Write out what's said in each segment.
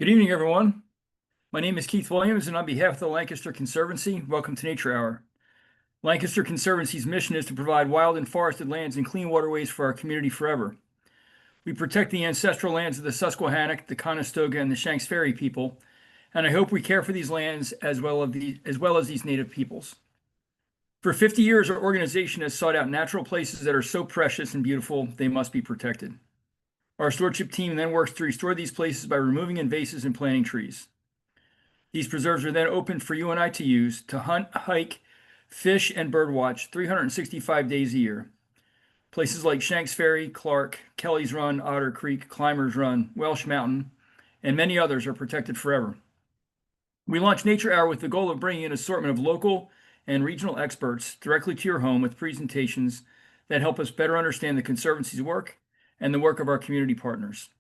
Good evening, everyone. My name is Keith Williams, and on behalf of the Lancaster Conservancy, welcome to Nature Hour. Lancaster Conservancy's mission is to provide wild and forested lands and clean waterways for our community forever. We protect the ancestral lands of the Susquehannock, the Conestoga, and the Shanks Ferry people, and I hope we care for these lands as well as these native peoples. For 50 years, our organization has sought out natural places that are so precious and beautiful they must be protected. Our stewardship team then works to restore these places by removing invasives and planting trees. These preserves are then open for you and I to use to hunt, hike, fish, and birdwatch 365 days a year. Places like Shanks Ferry, Clark, Kelly's Run, Otter Creek, Climbers Run, Welsh Mountain, and many others are protected forever. We launched Nature Hour with the goal of bringing an assortment of local and regional experts directly to your home with presentations that help us better understand the Conservancy's work and the work of our community partners.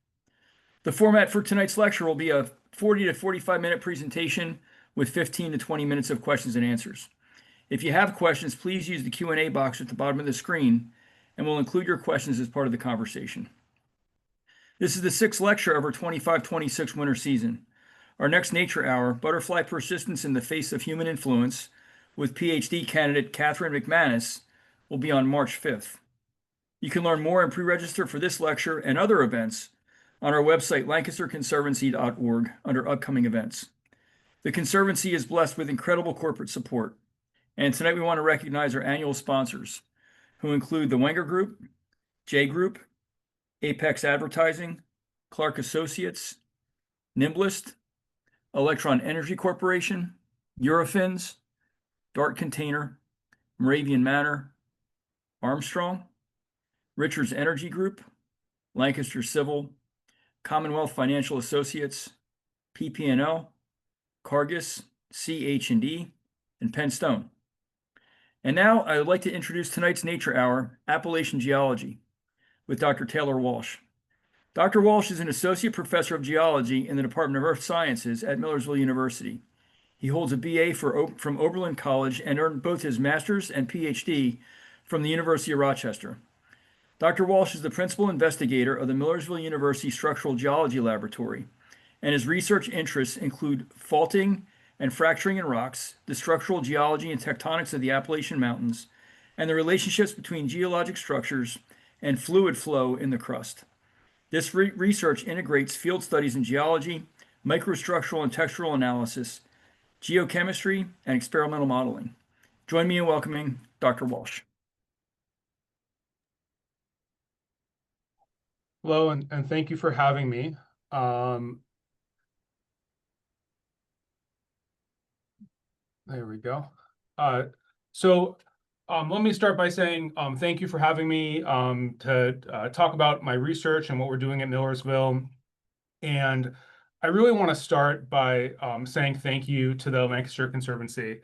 The format for tonight's lecture will be a 40 to 45-minute presentation with 15 to 20 minutes of questions and answers. If you have questions, please use the Q&A box at the bottom of the screen, and we'll include your questions as part of the conversation. This is the sixth lecture of our 25-26 winter season. Our next Nature Hour, Butterfly Persistence in the Face of Human Influence, with PhD candidate Catherine McManus, will be on March 5th. You can learn more and pre-register for this lecture and other events on our website, lancasterconservancy.org, under upcoming events. The Conservancy is blessed with incredible corporate support, and tonight we want to recognize our annual sponsors, who include the Wenger Group, J Group, Apex Advertising, Clark Associates, Nimblist, Electron Energy Corporation, Eurofins, Dart Container, Moravian Manor, Armstrong, Richards Energy Group, Lancaster Civil, Commonwealth Financial Associates, PP&L, Cargis, CH&E, and Penn Stone. And now I would like to introduce tonight's Nature Hour, Appalachian Geology, with Dr. Taylor Walsh. Dr. Walsh is an associate professor of geology in the Department of Earth Sciences at Millersville University. He holds a BA from Oberlin College and earned both his master's and PhD from the University of Rochester. Dr. Walsh is the principal investigator of the Millersville University Structural Geology Laboratory, and his research interests include faulting and fracturing in rocks, the structural geology and tectonics of the Appalachian Mountains, and the relationships between geologic structures and fluid flow in the crust. This research integrates field studies in geology, microstructural and textural analysis, geochemistry, and experimental modeling. Join me in welcoming Dr. Walsh. Hello, and thank you for having me. There we go. Let me start by saying thank you for having me to talk about my research and what we're doing at Millersville. And I really want to start by saying thank you to the Lancaster Conservancy.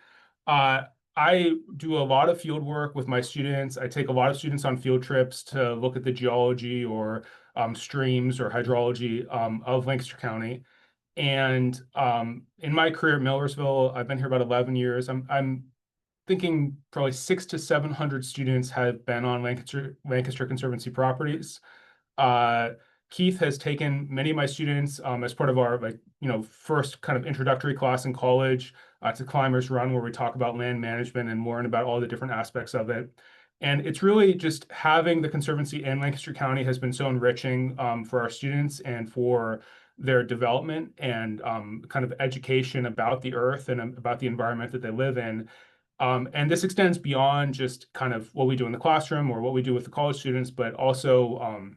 I do a lot of field work with my students. I take a lot of students on field trips to look at the geology or streams or hydrology of Lancaster County. And in my career at Millersville, I've been here about 11 years. I'm thinking probably 600 to 700 students have been on Lancaster Conservancy properties. Keith has taken many of my students as part of our first kind of introductory class in college to Climbers Run, where we talk about land management and learn about all the different aspects of it. And it's really just having the Conservancy in Lancaster County has been so enriching for our students and for their development and kind of education about the earth and about the environment that they live in. And this extends beyond just kind of what we do in the classroom or what we do with the college students, but also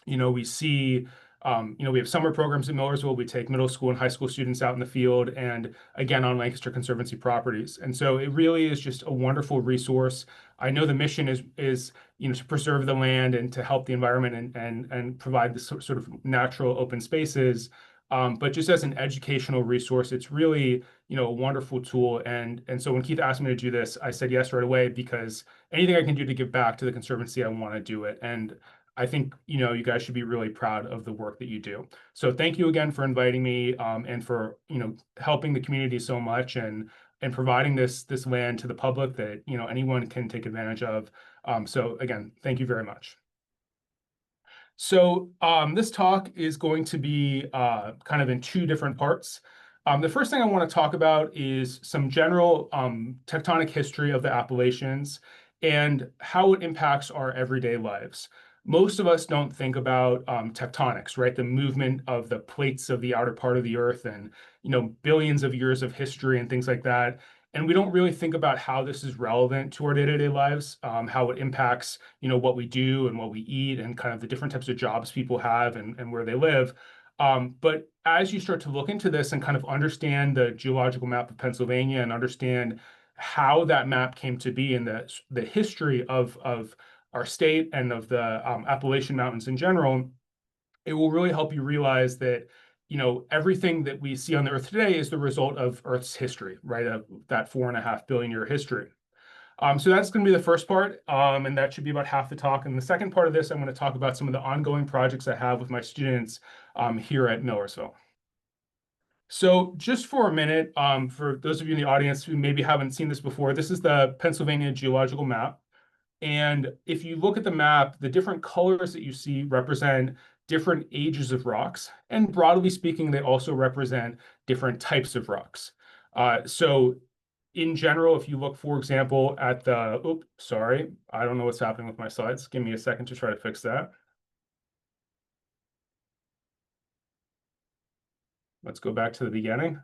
we see, we have summer programs in Millersville. We take middle school and high school students out in the field and again on Lancaster Conservancy properties. And so it really is just a wonderful resource. I know the mission is to preserve the land and to help the environment and provide this sort of natural open spaces. But just as an educational resource, it's really, a wonderful tool. And so when Keith asked me to do this, I said yes right away, because anything I can do to give back to the Conservancy, I want to do it. And I think, you guys should be really proud of the work that you do. So thank you again for inviting me and for, helping the community so much and providing this land to the public that, anyone can take advantage of. So again, thank you very much. So this talk is going to be kind of in two different parts. The first thing I want to talk about is some general tectonic history of the Appalachians and how it impacts our everyday lives. Most of us don't think about tectonics, right? The movement of the plates of the outer part of the earth and, billions of years of history and things like that. And we don't really think about how this is relevant to our day-to-day lives, how it impacts, what we do and what we eat and kind of the different types of jobs people have and where they live. But as you start to look into this and kind of understand the geological map of Pennsylvania and understand how that map came to be and the history of our state and of the Appalachian Mountains in general, it will really help you realize that everything that we see on the Earth today is the result of Earth's history, right? Of that 4.5 billion year history. So that's going to be the first part, and that should be about half the talk. And the second part of this, I'm going to talk about some of the ongoing projects I have with my students here at Millersville. So just for a minute, for those of you in the audience who maybe haven't seen this before, this is the Pennsylvania geological map. And if you look at the map, the different colors that you see represent different ages of rocks. And broadly speaking, they also represent different types of rocks. So in general, if you look, for example, at the, oops, sorry, I don't know what's happening with my slides. Give me a second to try to fix that. Let's go back to the beginning.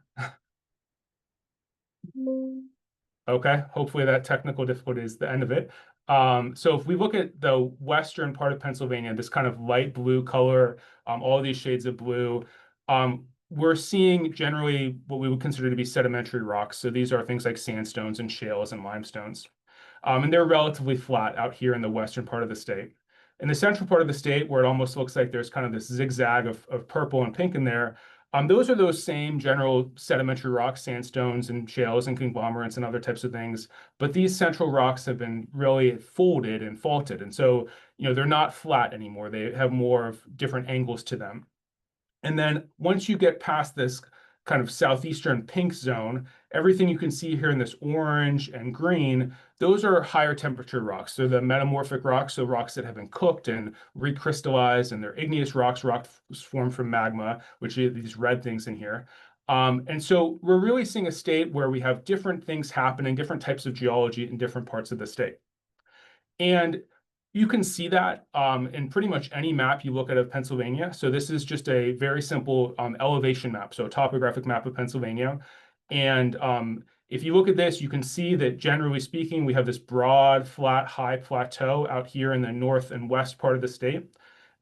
Okay, hopefully that technical difficulty is the end of it. So if we look at the western part of Pennsylvania, this kind of light blue color, all these shades of blue, we're seeing generally what we would consider to be sedimentary rocks. So these are things like sandstones and shales and limestones. And they're relatively flat out here in the western part of the state. In the central part of the state, where it almost looks like there's kind of this zigzag of purple and pink in there, those are those same general sedimentary rocks, sandstones and shales and conglomerates and other types of things. But these central rocks have been really folded and faulted. And so, they're not flat anymore. They have more of different angles to them. And then once you get past this kind of southeastern pink zone, everything you can see here in this orange and green, those are higher temperature rocks. They're the metamorphic rocks, so rocks that have been cooked and recrystallized, and they're igneous rocks formed from magma, which are these red things in here. And so we're really seeing a state where we have different things happening, different types of geology in different parts of the state. And you can see that in pretty much any map you look at of Pennsylvania. So this is just a very simple elevation map, so a topographic map of Pennsylvania. And if you look at this, you can see that generally speaking, we have this broad, flat, high plateau out here in the north and west part of the state.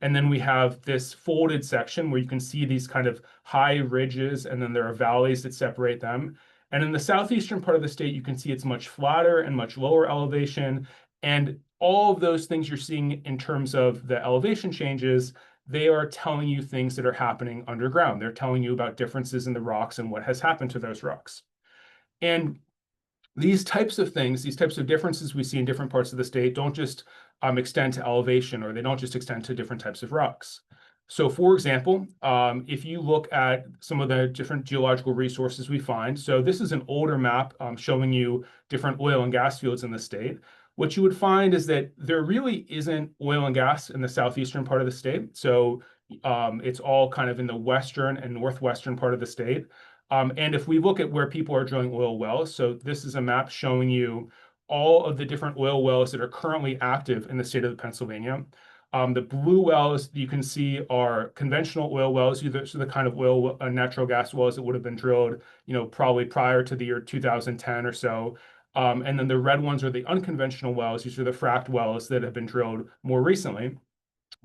And then we have this folded section where you can see these kind of high ridges, and then there are valleys that separate them. And in the southeastern part of the state, you can see it's much flatter and much lower elevation. And all of those things you're seeing in terms of the elevation changes, they are telling you things that are happening underground. They're telling you about differences in the rocks and what has happened to those rocks. And these types of things, these types of differences we see in different parts of the state don't just extend to elevation, or they don't just extend to different types of rocks. So for example, if you look at some of the different geological resources we find, so this is an older map showing you different oil and gas fields in the state. What you would find is that there really isn't oil and gas in the southeastern part of the state. So it's all kind of in the western and northwestern part of the state. And if we look at where people are drilling oil wells, so this is a map showing you all of the different oil wells that are currently active in the state of Pennsylvania. The blue wells you can see are conventional oil wells, so the kind of oil, natural gas wells that would have been drilled, probably prior to the year 2010 or so. And then the red ones are the unconventional wells. These are the fracked wells that have been drilled more recently.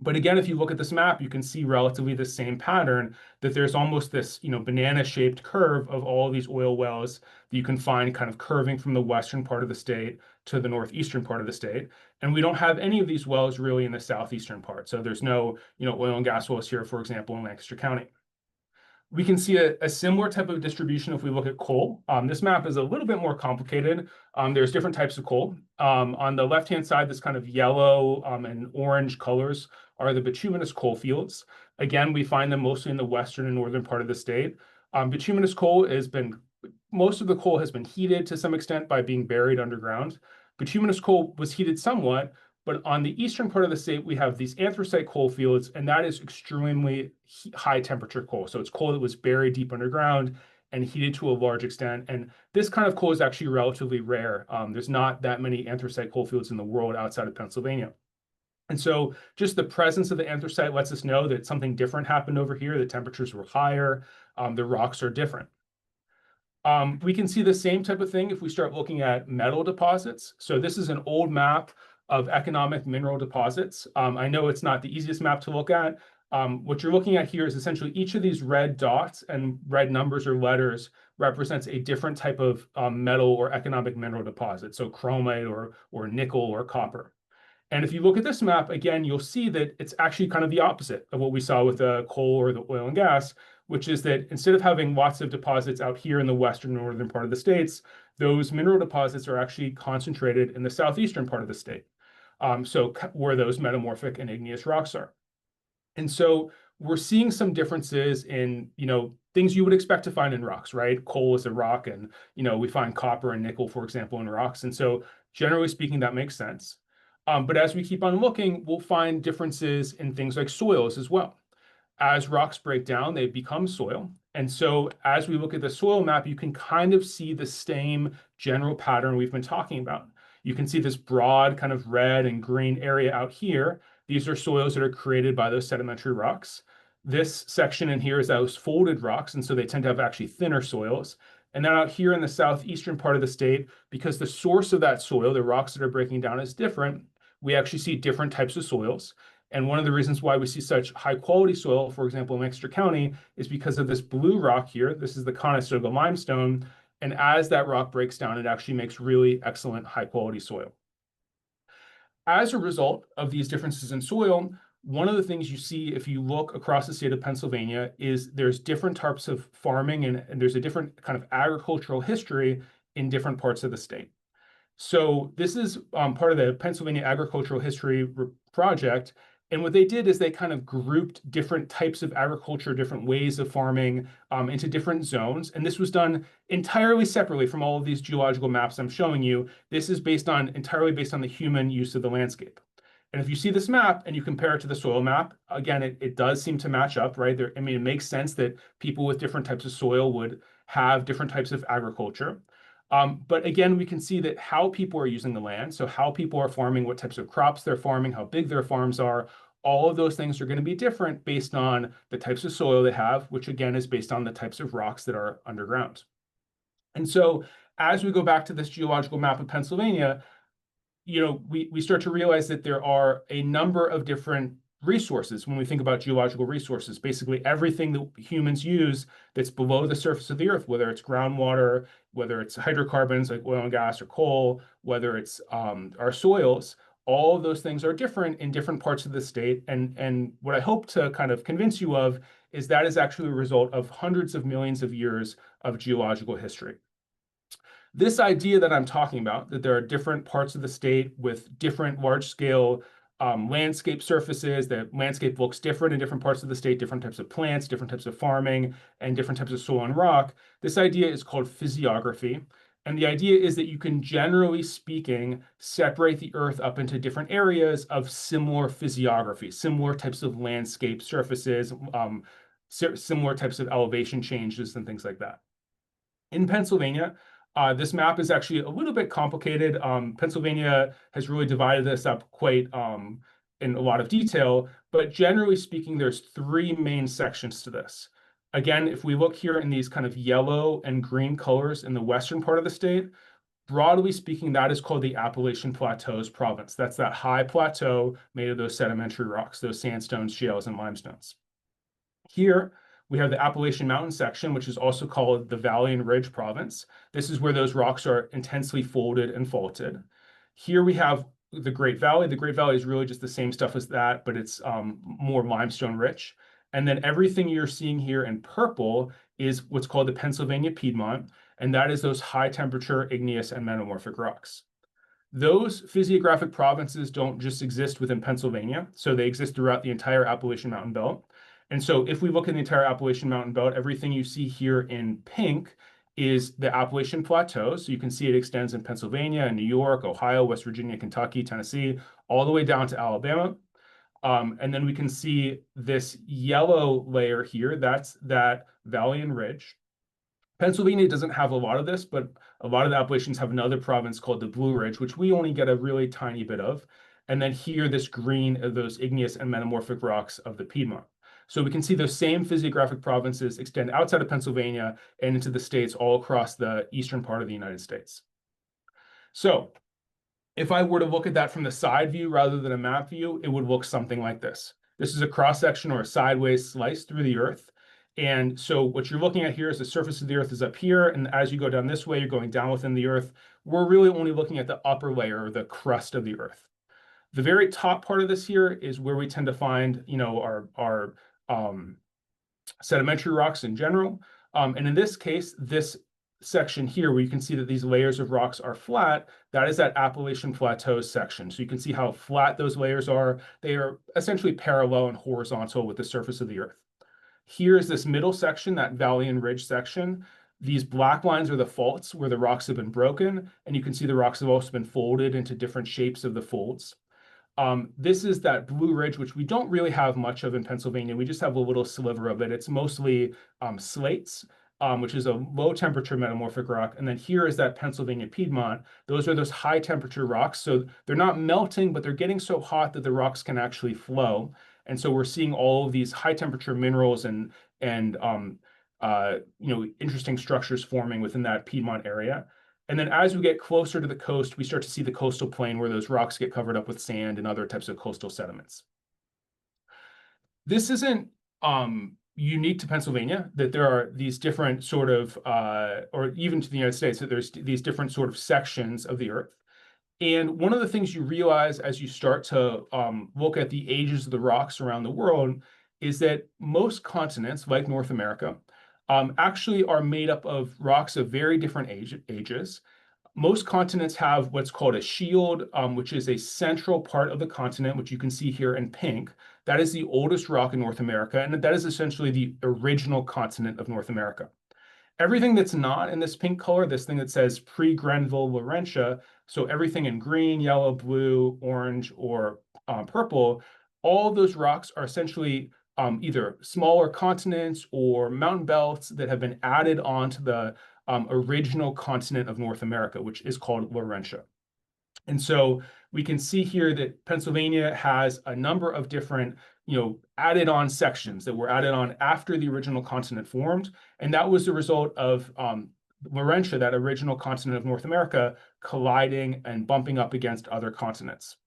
But again, if you look at this map, you can see relatively the same pattern, that there's almost this, banana-shaped curve of all of these oil wells that you can find kind of curving from the western part of the state to the northeastern part of the state. And we don't have any of these wells really in the southeastern part. So there's no, oil and gas wells here, for example, in Lancaster County. We can see a similar type of distribution if we look at coal. This map is a little bit more complicated. There's different types of coal. On the left-hand side, this kind of yellow and orange colors are the bituminous coal fields. Again, we find them mostly in the western and northern part of the state. Bituminous coal most of the coal has been heated to some extent by being buried underground. Bituminous coal was heated somewhat, But on the eastern part of the state, we have these anthracite coal fields, and that is extremely high temperature coal. So it's coal that was buried deep underground and heated to a large extent. And this kind of coal is actually relatively rare. There's not that many anthracite coal fields in the world outside of Pennsylvania. And so just the presence of the anthracite lets us know that something different happened over here. The temperatures were higher. The rocks are different. We can see the same type of thing if we start looking at metal deposits. So this is an old map of economic mineral deposits. I know it's not the easiest map to look at. What you're looking at here is essentially each of these red dots and red numbers or letters represents a different type of metal or economic mineral deposit. So chromite or nickel or copper. And if you look at this map, again, you'll see that it's actually kind of the opposite of what we saw with the coal or the oil and gas, which is that instead of having lots of deposits out here in the western northern part of the states, those mineral deposits are actually concentrated in the southeastern part of the state. So where those metamorphic and igneous rocks are. And so we're seeing some differences in, things you would expect to find in rocks, right? Coal is a rock, and, we find copper and nickel, for example, in rocks. And so generally speaking, that makes sense. But as we keep on looking, we'll find differences in things like soils as well. As rocks break down, they become soil. And so as we look at the soil map, you can kind of see the same general pattern we've been talking about. You can see this broad kind of red and green area out here. These are soils that are created by those sedimentary rocks. This section in here is those folded rocks, and so they tend to have actually thinner soils. And then out here in the southeastern part of the state, because the source of that soil, the rocks that are breaking down, is different, we actually see different types of soils. And one of the reasons why we see such high quality soil, for example, in Lancaster County, is because of this blue rock here. This is the Conestoga limestone. And as that rock breaks down, it actually makes really excellent high quality soil. As a result of these differences in soil, one of the things you see if you look across the state of Pennsylvania is there's different types of farming and there's a different kind of agricultural history in different parts of the state. So this is part of the Pennsylvania Agricultural History Project. And what they did is they kind of grouped different types of agriculture, different ways of farming into different zones. And this was done entirely separately from all of these geological maps I'm showing you. This is entirely based on the human use of the landscape. And if you see this map and you compare it to the soil map, again, it does seem to match up, right? It makes sense that people with different types of soil would have different types of agriculture. But again, we can see that how people are using the land, so how people are farming, what types of crops they're farming, how big their farms are, all of those things are going to be different based on the types of soil they have, which again is based on the types of rocks that are underground. And so as we go back to this geological map of Pennsylvania, we start to realize that there are a number of different resources when we think about geological resources. Basically everything that humans use that's below the surface of the earth, whether it's groundwater, whether it's hydrocarbons like oil and gas or coal, whether it's our soils, all of those things are different in different parts of the state. And what I hope to kind of convince you of is that is actually a result of hundreds of millions of years of geological history. This idea that I'm talking about, that there are different parts of the state with different large-scale landscape surfaces, that landscape looks different in different parts of the state, different types of plants, different types of farming, and different types of soil and rock. This idea is called physiography. And the idea is that you can, generally speaking, separate the Earth up into different areas of similar physiography, similar types of landscape surfaces, similar types of elevation changes, and things like that. In Pennsylvania, this map is actually a little bit complicated. Pennsylvania has really divided this up quite in a lot of detail, but generally speaking, there's three main sections to this. Again, if we look here in these kind of yellow and green colors in the western part of the state, broadly speaking, that is called the Appalachian Plateaus province. That's that high plateau made of those sedimentary rocks, those sandstones, shales, and limestones. Here, we have the Appalachian Mountain section, which is also called the Valley and Ridge province. This is where those rocks are intensely folded and faulted. Here we have the Great Valley. The Great Valley is really just the same stuff as that, but it's more limestone rich. And then everything you're seeing here in purple is what's called the Pennsylvania Piedmont, and that is those high temperature igneous and metamorphic rocks. Those physiographic provinces don't just exist within Pennsylvania, so they exist throughout the entire Appalachian Mountain Belt. And so if we look at the entire Appalachian Mountain Belt, everything you see here in pink is the Appalachian Plateau. So you can see it extends in Pennsylvania and New York, Ohio, West Virginia, Kentucky, Tennessee, all the way down to Alabama. And then we can see this yellow layer here, that's that valley and ridge. Pennsylvania doesn't have a lot of this, but a lot of the Appalachians have another province called the Blue Ridge, which we only get a really tiny bit of. And then here, this green of those igneous and metamorphic rocks of the Piedmont. So we can see those same physiographic provinces extend outside of Pennsylvania and into the states all across the eastern part of the United States. So if I were to look at that from the side view rather than a map view, it would look something like this. This is a cross-section or a sideways slice through the earth. And so what you're looking at here is the surface of the earth is up here. And as you go down this way, you're going down within the earth. We're really only looking at the upper layer, or the crust of the earth. The very top part of this here is where we tend to find, our sedimentary rocks in general. And in this case, this section here, where you can see that these layers of rocks are flat, that is that Appalachian Plateau section. So you can see how flat those layers are. They are essentially parallel and horizontal with the surface of the earth. Here's this middle section, that valley and ridge section. These black lines are the faults where the rocks have been broken, and you can see the rocks have also been folded into different shapes of the folds. This is that Blue Ridge, which we don't really have much of in Pennsylvania. We just have a little sliver of it. It's mostly slates, which is a low temperature metamorphic rock. And then here is that Pennsylvania Piedmont. Those are those high temperature rocks. So they're not melting, but they're getting so hot that the rocks can actually flow. And so we're seeing all of these high temperature minerals and interesting structures forming within that Piedmont area. And then as we get closer to the coast, we start to see the coastal plain where those rocks get covered up with sand and other types of coastal sediments. This isn't unique to Pennsylvania, that there are these different sort of, or even to the United States, that there's these different sort of sections of the earth. And one of the things you realize as you start to look at the ages of the rocks around the world is that most continents, like North America, actually are made up of rocks of very different ages. Most continents have what's called a shield, which is a central part of the continent, which you can see here in pink. That is the oldest rock in North America, and that is essentially the original continent of North America. Everything that's not in this pink color, this thing that says pre-Grenville Laurentia, so everything in green, yellow, blue, orange, or purple, all of those rocks are essentially either smaller continents or mountain belts that have been added onto the original continent of North America, which is called Laurentia. And so we can see here that Pennsylvania has a number of different, added on sections that were added on after the original continent formed. And that was the result of Laurentia, that original continent of North America, colliding and bumping up against other continents.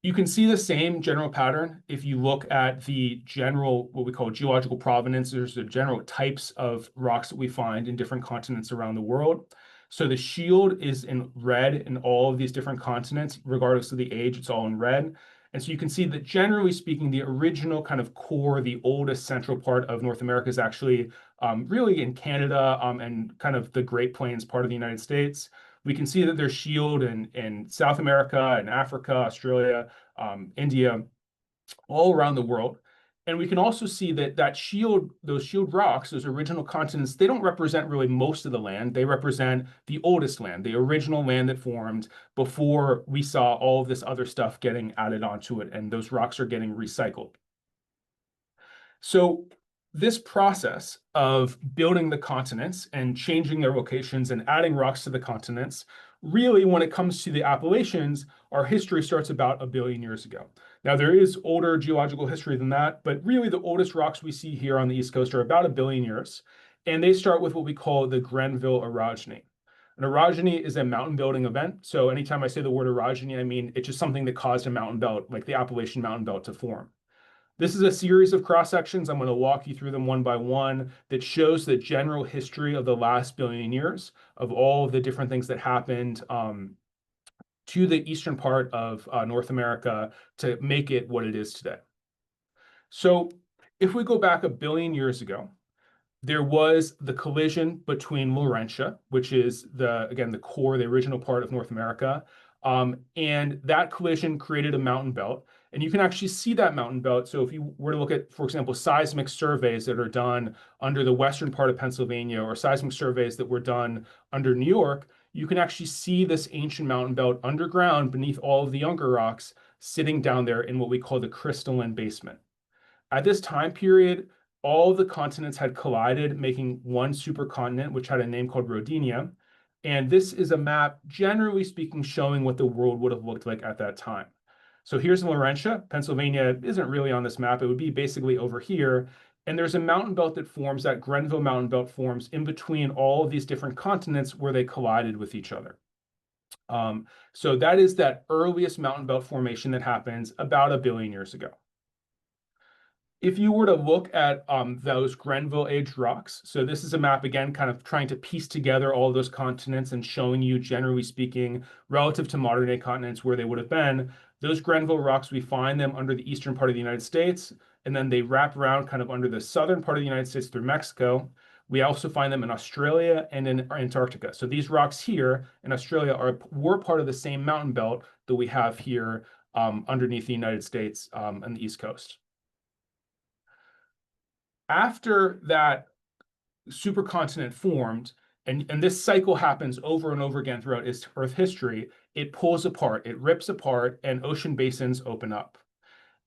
You can see the same general pattern if you look at the general, what we call geological provenance. There's the general types of rocks that we find in different continents around the world. So the shield is in red in all of these different continents, regardless of the age, it's all in red. And so you can see that generally speaking, the original kind of core, the oldest central part of North America is actually really in Canada and kind of the Great Plains part of the United States. We can see that there's shield in South America and Africa, Australia, India, all around the world. And we can also see that those shield rocks, those original continents, they don't represent really most of the land. They represent the oldest land, the original land that formed before we saw all of this other stuff getting added onto it, and those rocks are getting recycled. So this process of building the continents and changing their locations and adding rocks to the continents, really, when it comes to the Appalachians, our history starts about 1 billion years ago. Now, there is older geological history than that, but really the oldest rocks we see here on the East Coast are about 1 billion years. And they start with what we call the Grenville orogeny. An orogeny is a mountain building event. So anytime I say the word orogeny, I mean it's just something that caused a mountain belt, like the Appalachian Mountain Belt, to form. This is a series of cross sections. I'm going to walk you through them one by one that shows the general history of the last 1 billion years of all of the different things that happened to the eastern part of North America to make it what it is today. So if we go back 1 billion years ago, there was the collision between Laurentia, which is the core, the original part of North America. And that collision created a mountain belt. And you can actually see that mountain belt. So if you were to look at, for example, seismic surveys that are done under the western part of Pennsylvania, or seismic surveys that were done under New York, you can actually see this ancient mountain belt underground beneath all of the younger rocks sitting down there in what we call the crystalline basement. At this time period, all the continents had collided, making one supercontinent, which had a name called Rodinia. And this is a map, generally speaking, showing what the world would have looked like at that time. So here's Laurentia. Pennsylvania isn't really on this map. It would be basically over here. And there's a mountain belt that forms, that Grenville Mountain Belt forms in between all of these different continents where they collided with each other. So that is that earliest mountain belt formation that happens about 1 billion years ago. If you were to look at those Grenville age rocks, so this is a map again, kind of trying to piece together all of those continents and showing you, generally speaking, relative to modern day continents where they would have been. Those Grenville rocks, we find them under the eastern part of the United States, and then they wrap around kind of under the southern part of the United States through Mexico. We also find them in Australia and in Antarctica. So these rocks here in Australia were part of the same mountain belt that we have here underneath the United States on the East Coast. After that supercontinent formed, and this cycle happens over and over again throughout Earth history, it pulls apart, it rips apart, and ocean basins open up.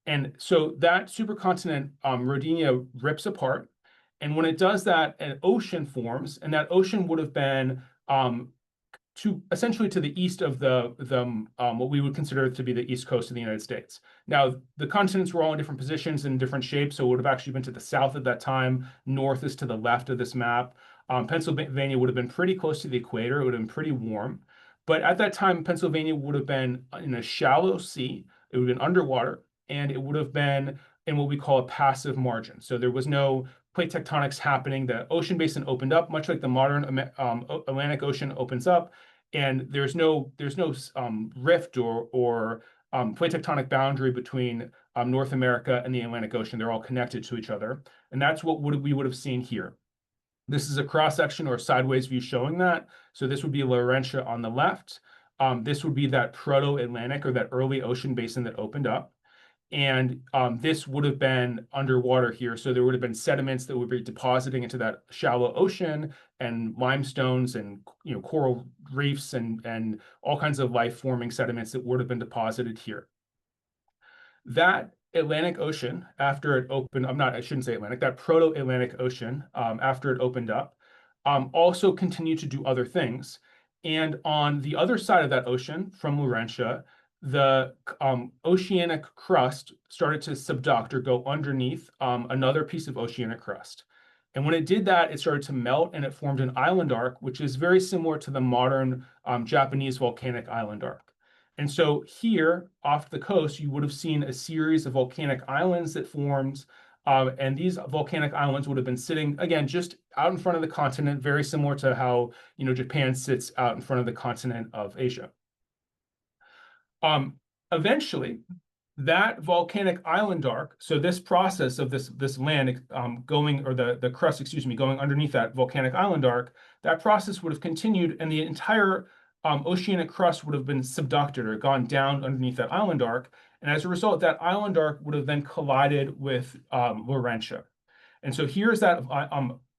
And so that supercontinent, Rodinia, rips apart. And when it does that, an ocean forms, and that ocean would have been essentially to the east of what we would consider to be the east coast of the United States. Now, the continents were all in different positions and different shapes, so it would have actually been to the south at that time. North is to the left of this map. Pennsylvania would have been pretty close to the equator. It would have been pretty warm. But at that time, Pennsylvania would have been in a shallow sea. It would have been underwater, and it would have been in what we call a passive margin. So there was no plate tectonics happening. The ocean basin opened up, much like the modern Atlantic Ocean opens up, and there's no rift or plate tectonic boundary between North America and the Atlantic Ocean. They're all connected to each other, and that's what we would have seen here. This is a cross section or a sideways view showing that. So this would be Laurentia on the left. This would be that proto-Atlantic or that early ocean basin that opened up. And this would have been underwater here. So there would have been sediments that would be depositing into that shallow ocean, and limestones and coral reefs and all kinds of life-forming sediments that would have been deposited here. That Atlantic Ocean, after it opened, I shouldn't say Atlantic, that proto-Atlantic Ocean, after it opened up, also continued to do other things. And on the other side of that ocean from Laurentia, the oceanic crust started to subduct or go underneath another piece of oceanic crust. And when it did that, it started to melt and it formed an island arc, which is very similar to the modern Japanese volcanic island arc. And so here off the coast, you would have seen a series of volcanic islands that formed. And these volcanic islands would have been sitting, again, just out in front of the continent, very similar to how Japan sits out in front of the continent of Asia. Eventually, that volcanic island arc, so this process of this land going, or the crust, excuse me, going underneath that volcanic island arc, that process would have continued, and the entire oceanic crust would have been subducted or gone down underneath that island arc. And as a result, that island arc would have then collided with Laurentia. And so here's that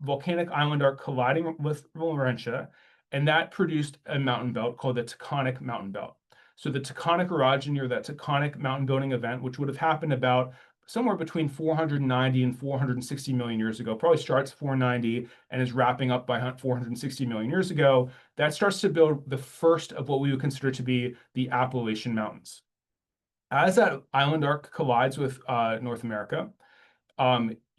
volcanic island arc colliding with Laurentia, and that produced a mountain belt called the Tectonic Mountain Belt. So the tectonic orogeny, or that tectonic mountain building event, which would have happened about somewhere between 490 and 460 million years ago, probably starts 490 and is wrapping up by 460 million years ago, that starts to build the first of what we would consider to be the Appalachian Mountains. As that island arc collides with North America,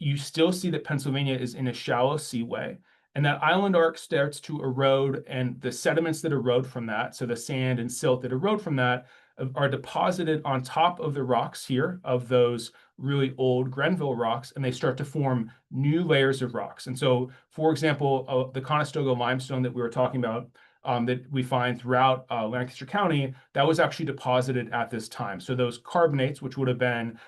you still see that Pennsylvania is in a shallow seaway. And that island arc starts to erode, and the sediments that erode from that, so the sand and silt that erode from that, are deposited on top of the rocks here of those really old Grenville rocks, and they start to form new layers of rocks. And so, for example, the Conestoga limestone that we were talking about, that we find throughout Lancaster County, that was actually deposited at this time. So those carbonates, which would have been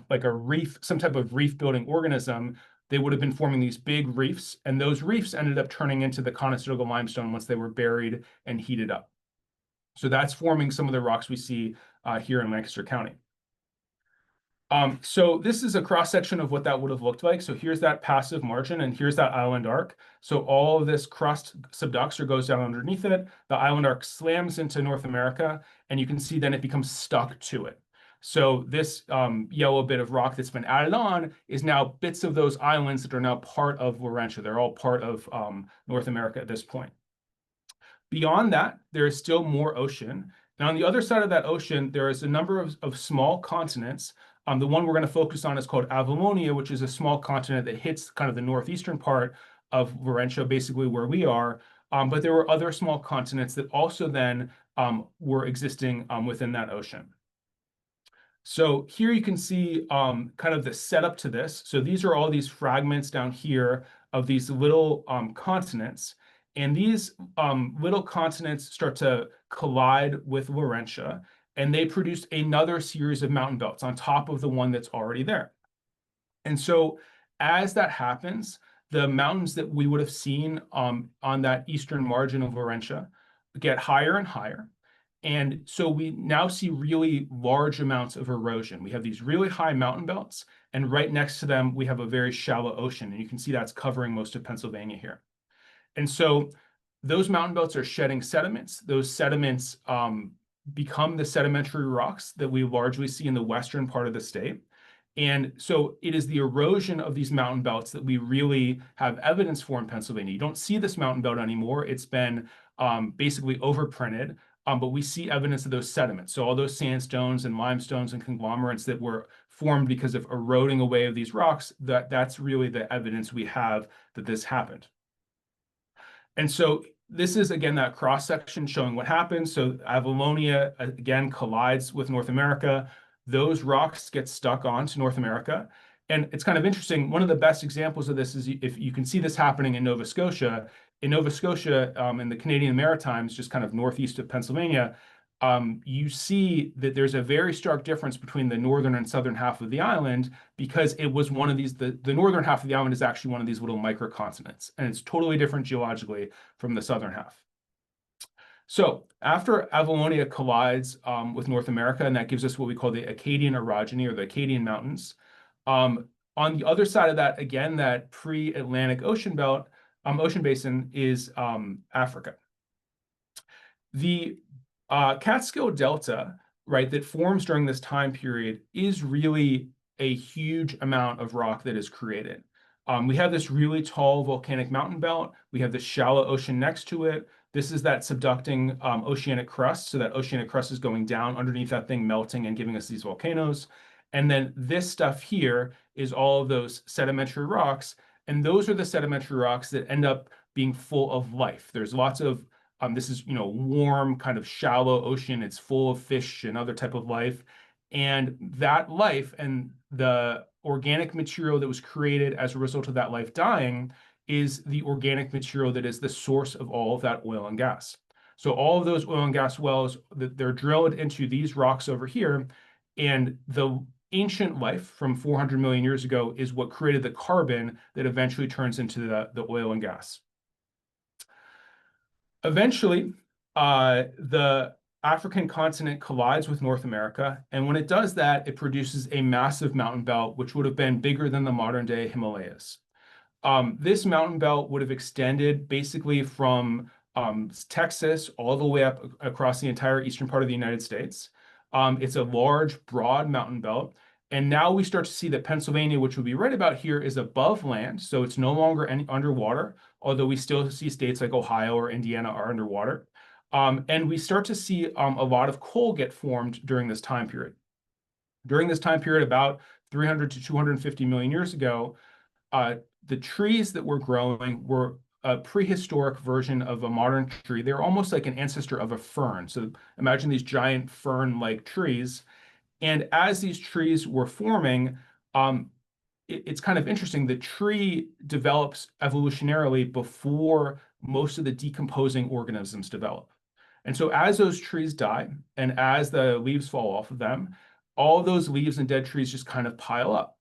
like a reef, some type of reef-building organism, they would have been forming these big reefs, and those reefs ended up turning into the Conestoga limestone once they were buried and heated up. So that's forming some of the rocks we see here in Lancaster County. So this is a cross section of what that would have looked like. So here's that passive margin, and here's that island arc. So all of this crust subducts or goes down underneath it. The island arc slams into North America, and you can see then it becomes stuck to it. So this yellow bit of rock that's been added on is now bits of those islands that are now part of Laurentia. They're all part of North America at this point. Beyond that, there is still more ocean. And on the other side of that ocean, there is a number of small continents. The one we're going to focus on is called Avalonia, which is a small continent that hits kind of the northeastern part of Laurentia, basically where we are. But there were other small continents that also then were existing within that ocean. So here you can see kind of the setup to this. So these are all these fragments down here of these little continents. And these little continents start to collide with Laurentia, and they produce another series of mountain belts on top of the one that's already there. And so as that happens, the mountains that we would have seen on that eastern margin of Laurentia get higher and higher. And so we now see really large amounts of erosion. We have these really high mountain belts, and right next to them, we have a very shallow ocean. And you can see that's covering most of Pennsylvania here. And so those mountain belts are shedding sediments. Those sediments become the sedimentary rocks that we largely see in the western part of the state. And so it is the erosion of these mountain belts that we really have evidence for in Pennsylvania. You don't see this mountain belt anymore. It's been basically overprinted, but we see evidence of those sediments. So all those sandstones and limestones and conglomerates that were formed because of eroding away of these rocks, that's really the evidence we have that this happened. And so this is, again, that cross-section showing what happens. So Avalonia, again, collides with North America. Those rocks get stuck onto North America. And it's kind of interesting. One of the best examples of this is if you can see this happening in Nova Scotia. In Nova Scotia, in the Canadian Maritimes, just kind of northeast of Pennsylvania, you see that there's a very stark difference between the northern and southern half of the island because it was one of these, the northern half of the island is actually one of these little microcontinents, and it's totally different geologically from the southern half. So after Avalonia collides with North America, and that gives us what we call the Acadian orogeny or the Acadian Mountains. On the other side of that, again, that pre-Atlantic ocean belt, ocean basin is Africa. The Catskill Delta, right, that forms during this time period is really a huge amount of rock that is created. We have this really tall volcanic mountain belt. We have this shallow ocean next to it. This is that subducting oceanic crust. So that oceanic crust is going down underneath that thing, melting and giving us these volcanoes. And then this stuff here is all of those sedimentary rocks. And those are the sedimentary rocks that end up being full of life. There's lots of this is, warm, kind of shallow ocean. It's full of fish and other type of life. And that life and the organic material that was created as a result of that life dying is the organic material that is the source of all of that oil and gas. So all of those oil and gas wells, they're drilled into these rocks over here. And the ancient life from 400 million years ago is what created the carbon that eventually turns into the oil and gas. Eventually, the African continent collides with North America, and when it does that, it produces a massive mountain belt, which would have been bigger than the modern-day Himalayas. This mountain belt would have extended basically from Texas all the way up across the entire eastern part of the United States. It's a large, broad mountain belt. And now we start to see that Pennsylvania, which would be right about here, is above land. So it's no longer underwater, although we still see states like Ohio or Indiana are underwater. And we start to see a lot of coal get formed during this time period. During this time period, about 300 to 250 million years ago, the trees that were growing were a prehistoric version of a modern tree. They were almost like an ancestor of a fern. So imagine these giant fern-like trees. And as these trees were forming, it's kind of interesting. The tree develops evolutionarily before most of the decomposing organisms develop. And so as those trees die and as the leaves fall off of them, all those leaves and dead trees just kind of pile up.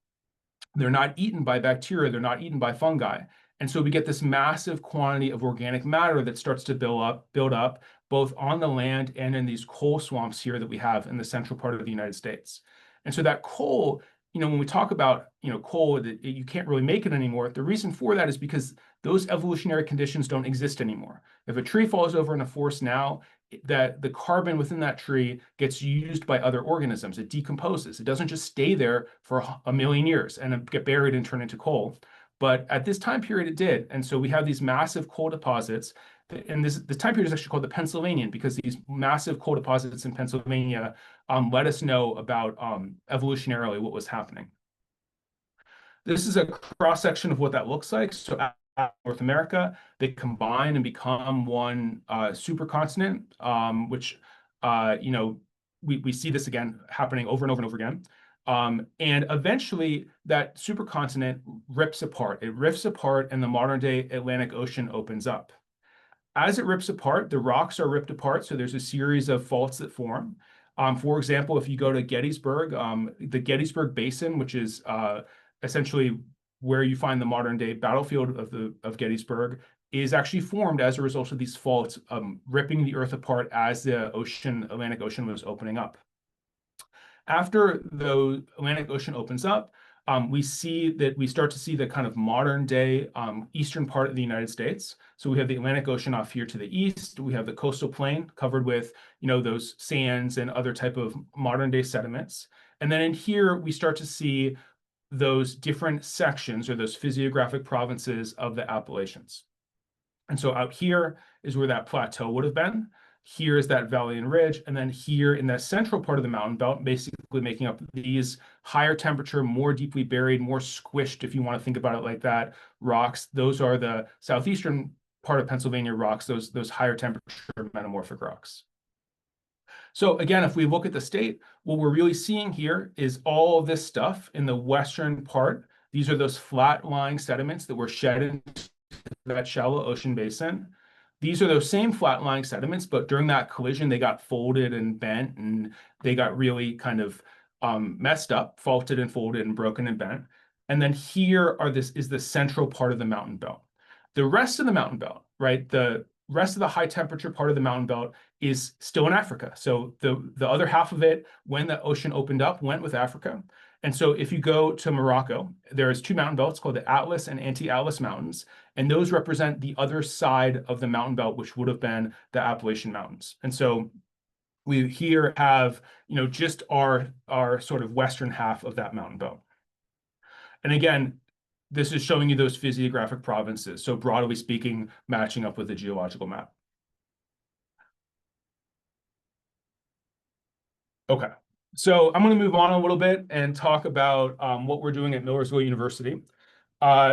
They're not eaten by bacteria. They're not eaten by fungi. And so we get this massive quantity of organic matter that starts to build up both on the land and in these coal swamps here that we have in the central part of the United States. And so that coal when we talk about, coal, you can't really make it anymore. The reason for that is because those evolutionary conditions don't exist anymore. If a tree falls over in a forest now, that the carbon within that tree gets used by other organisms. It decomposes. It doesn't just stay there for a million years and get buried and turn into coal. But at this time period, it did. And so we have these massive coal deposits. And this time period is actually called the Pennsylvanian because these massive coal deposits in Pennsylvania let us know about evolutionarily what was happening. This is a cross section of what that looks like. So North America, they combine and become one supercontinent, which we see this again happening over and over and over again. And eventually that supercontinent rips apart. It rips apart and the modern day Atlantic Ocean opens up. As it rips apart, the rocks are ripped apart. So there's a series of faults that form. For example, if you go to Gettysburg, the Gettysburg Basin, which is essentially where you find the modern day battlefield of Gettysburg, is actually formed as a result of these faults ripping the earth apart as the Atlantic Ocean was opening up. After the Atlantic Ocean opens up, we start to see the kind of modern day eastern part of the United States. So we have the Atlantic Ocean off here to the east. We have the coastal plain covered with, those sands and other type of modern day sediments. And then in here, we start to see those different sections or those physiographic provinces of the Appalachians. And so out here is where that plateau would have been. Here is that valley and ridge. And then here in that central part of the mountain belt, basically making up these higher temperature, more deeply buried, more squished, if you want to think about it like that, rocks. Those are the southeastern part of Pennsylvania rocks, those higher temperature metamorphic rocks. So again, if we look at the state, what we're really seeing here is all of this stuff in the western part. These are those flat-lying sediments that were shed into that shallow ocean basin. These are those same flat-lying sediments, but during that collision, they got folded and bent, and they got really kind of messed up, faulted and folded and broken and bent. And then here is the central part of the mountain belt. The rest of the mountain belt, right? The rest of the high temperature part of the mountain belt is still in Africa. So the other half of it, when the ocean opened up, went with Africa. And so if you go to Morocco, there's two mountain belts called the Atlas and Anti-Atlas Mountains. And those represent the other side of the mountain belt, which would have been the Appalachian Mountains. And so we here have, just our sort of western half of that mountain belt. And again, this is showing you those physiographic provinces. So broadly speaking, matching up with the geological map. Okay, so I'm going to move on a little bit and talk about what we're doing at Millersville University.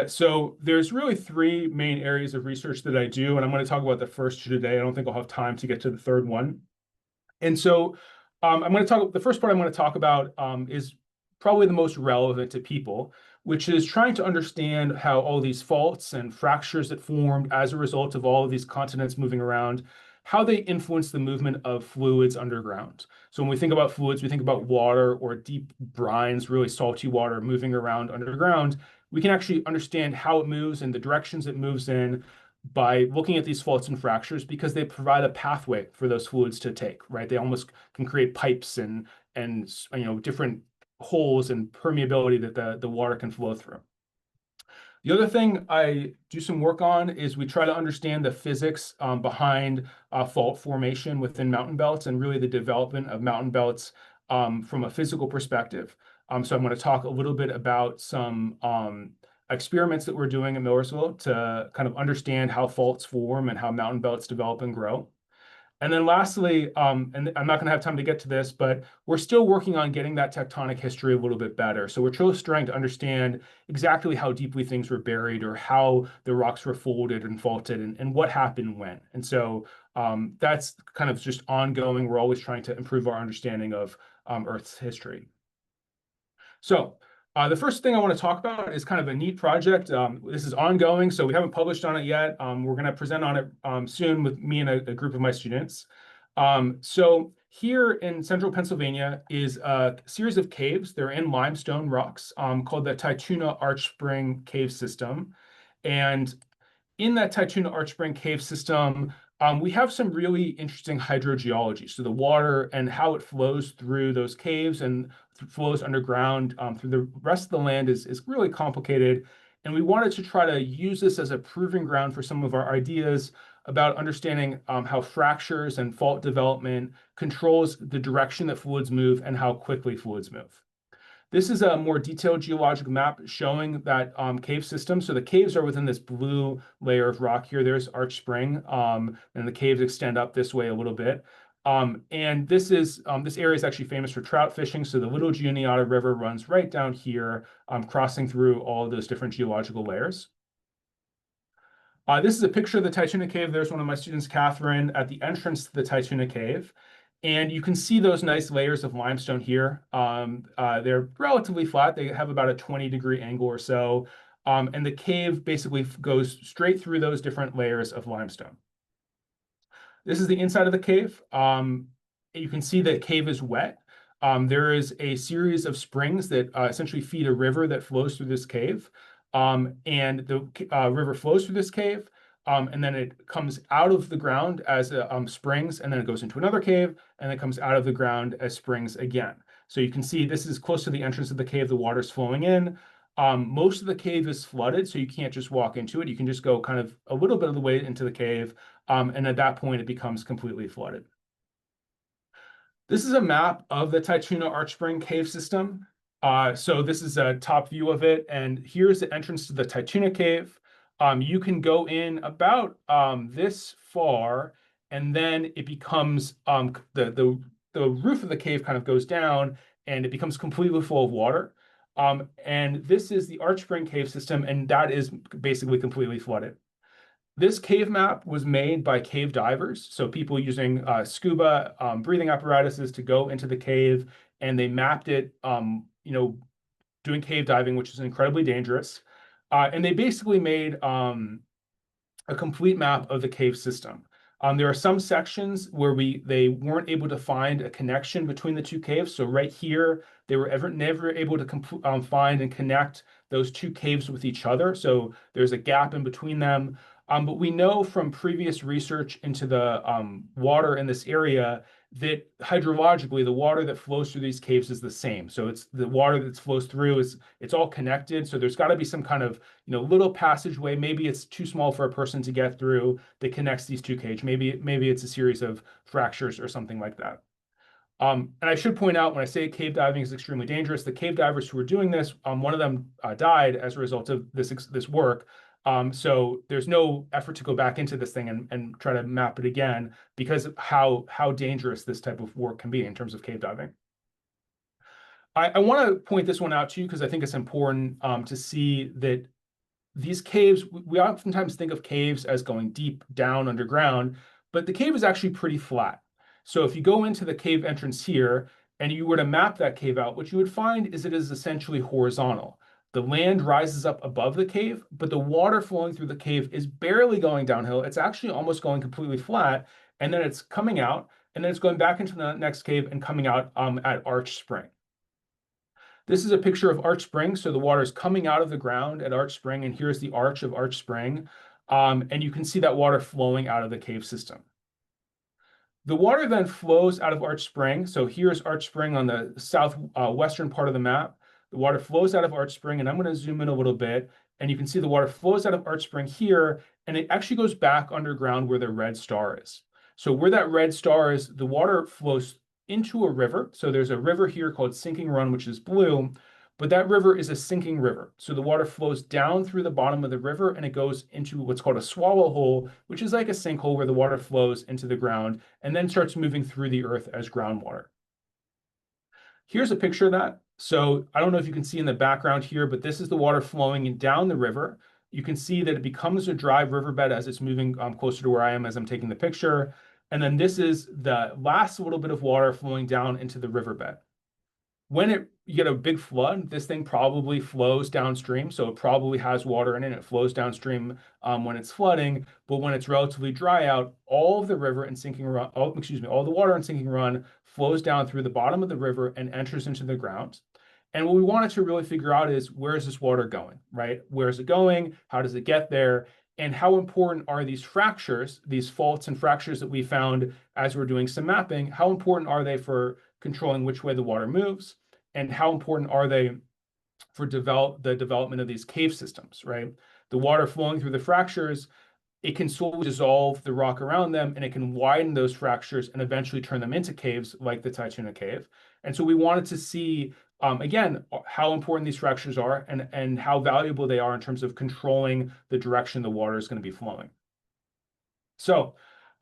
So there's really three main areas of research that I do, and I'm going to talk about the first two today. I don't think I'll have time to get to the third one. And so the first part I'm going to talk about is probably the most relevant to people, which is trying to understand how all these faults and fractures that formed as a result of all of these continents moving around, how they influence the movement of fluids underground. So when we think about fluids, we think about water or deep brines, really salty water moving around underground. We can actually understand how it moves and the directions it moves in by looking at these faults and fractures because they provide a pathway for those fluids to take, right? They almost can create pipes and different holes and permeability that the water can flow through. The other thing I do some work on is we try to understand the physics behind fault formation within mountain belts and really the development of mountain belts from a physical perspective. So I'm going to talk a little bit about some experiments that we're doing at Millersville to kind of understand how faults form and how mountain belts develop and grow. And then lastly, and I'm not going to have time to get to this, but we're still working on getting that tectonic history a little bit better. So we're just trying to understand exactly how deeply things were buried or how the rocks were folded and faulted and what happened when. And so that's kind of just ongoing. We're always trying to improve our understanding of Earth's history. So the first thing I want to talk about is kind of a neat project. This is ongoing, so we haven't published on it yet. We're going to present on it soon with me and a group of my students. So here in central Pennsylvania is a series of caves. They're in limestone rocks called the Tituna Arch Spring Cave System. And in that Tituna Arch Spring Cave System, we have some really interesting hydrogeology. So the water and how it flows through those caves and flows underground through the rest of the land is really complicated. And we wanted to try to use this as a proving ground for some of our ideas about understanding how fractures and fault development controls the direction that fluids move and how quickly fluids move. This is a more detailed geologic map showing that cave system. So the caves are within this blue layer of rock here. There's Arch Spring, and the caves extend up this way a little bit. And this area is actually famous for trout fishing. So the Little Juniata River runs right down here, crossing through all of those different geological layers. This is a picture of the Tituna Cave. There's one of my students, Catherine, at the entrance to the Tituna Cave. And you can see those nice layers of limestone here. They're relatively flat. They have about a 20-degree angle or so. And the cave basically goes straight through those different layers of limestone. This is the inside of the cave. You can see the cave is wet. There is a series of springs that essentially feed a river that flows through this cave. And the river flows through this cave. And then it comes out of the ground as springs, and then it goes into another cave, and it comes out of the ground as springs again. So you can see this is close to the entrance of the cave. The water's flowing in. Most of the cave is flooded, so you can't just walk into it. You can just go kind of a little bit of the way into the cave, and at that point, it becomes completely flooded. This is a map of the Tituna Arch Spring cave system. So this is a top view of it, and here's the entrance to the Tituna Cave. You can go in about this far, and then it becomes the roof of the cave kind of goes down, and it becomes completely full of water. And this is the Arch Spring cave system, and that is basically completely flooded. This cave map was made by cave divers, so people using scuba breathing apparatuses to go into the cave, and they mapped it, doing cave diving, which is incredibly dangerous. And they basically made a complete map of the cave system. There are some sections where they weren't able to find a connection between the two caves. So right here, they were never able to find and connect those two caves with each other. So there's a gap in between them. But we know from previous research into the water in this area that hydrologically, the water that flows through these caves is the same. So it's the water that flows through it's all connected. So there's got to be some kind of little passageway. Maybe it's too small for a person to get through that connects these two caves. Maybe it's a series of fractures or something like that. And I should point out, when I say cave diving is extremely dangerous, the cave divers who were doing this, one of them died as a result of this work. So there's no effort to go back into this thing and try to map it again because of how dangerous this type of work can be in terms of cave diving. I want to point this one out to you because I think it's important to see that these caves, we oftentimes think of caves as going deep down underground, but the cave is actually pretty flat. So if you go into the cave entrance here and you were to map that cave out, what you would find is it is essentially horizontal. The land rises up above the cave, but the water flowing through the cave is barely going downhill. It's actually almost going completely flat, and then it's coming out, and then it's going back into the next cave and coming out at Arch Spring. This is a picture of Arch Spring. So the water is coming out of the ground at Arch Spring, and here's the arch of Arch Spring. And you can see that water flowing out of the cave system. The water then flows out of Arch Spring. So here's Arch Spring on the southwestern part of the map. The water flows out of Arch Spring, and I'm going to zoom in a little bit, and you can see the water flows out of Arch Spring here, and it actually goes back underground where the red star is. So where that red star is, the water flows into a river. So there's a river here called Sinking Run, which is blue, but that river is a sinking river. So the water flows down through the bottom of the river, and it goes into what's called a swallow hole, which is like a sinkhole where the water flows into the ground and then starts moving through the earth as groundwater. Here's a picture of that. So I don't know if you can see in the background here, but this is the water flowing down the river. You can see that it becomes a dry riverbed as it's moving closer to where I am as I'm taking the picture. And then this is the last little bit of water flowing down into the riverbed. When you get a big flood, this thing probably flows downstream. So it probably has water in it. It flows downstream when it's flooding. But when it's relatively dry out, all of the river and sinking run, all the water in Sinking Run flows down through the bottom of the river and enters into the ground. And what we wanted to really figure out is, where is this water going, right? Where is it going? How does it get there? And how important are these fractures, these faults and fractures that we found as we're doing some mapping? How important are they for controlling which way the water moves? and how important are they for the development of these cave systems, right? The water flowing through the fractures, it can slowly dissolve the rock around them, and it can widen those fractures and eventually turn them into caves like the Tectonic Cave. And so we wanted to see, again, how important these fractures are and how valuable they are in terms of controlling the direction the water is going to be flowing. So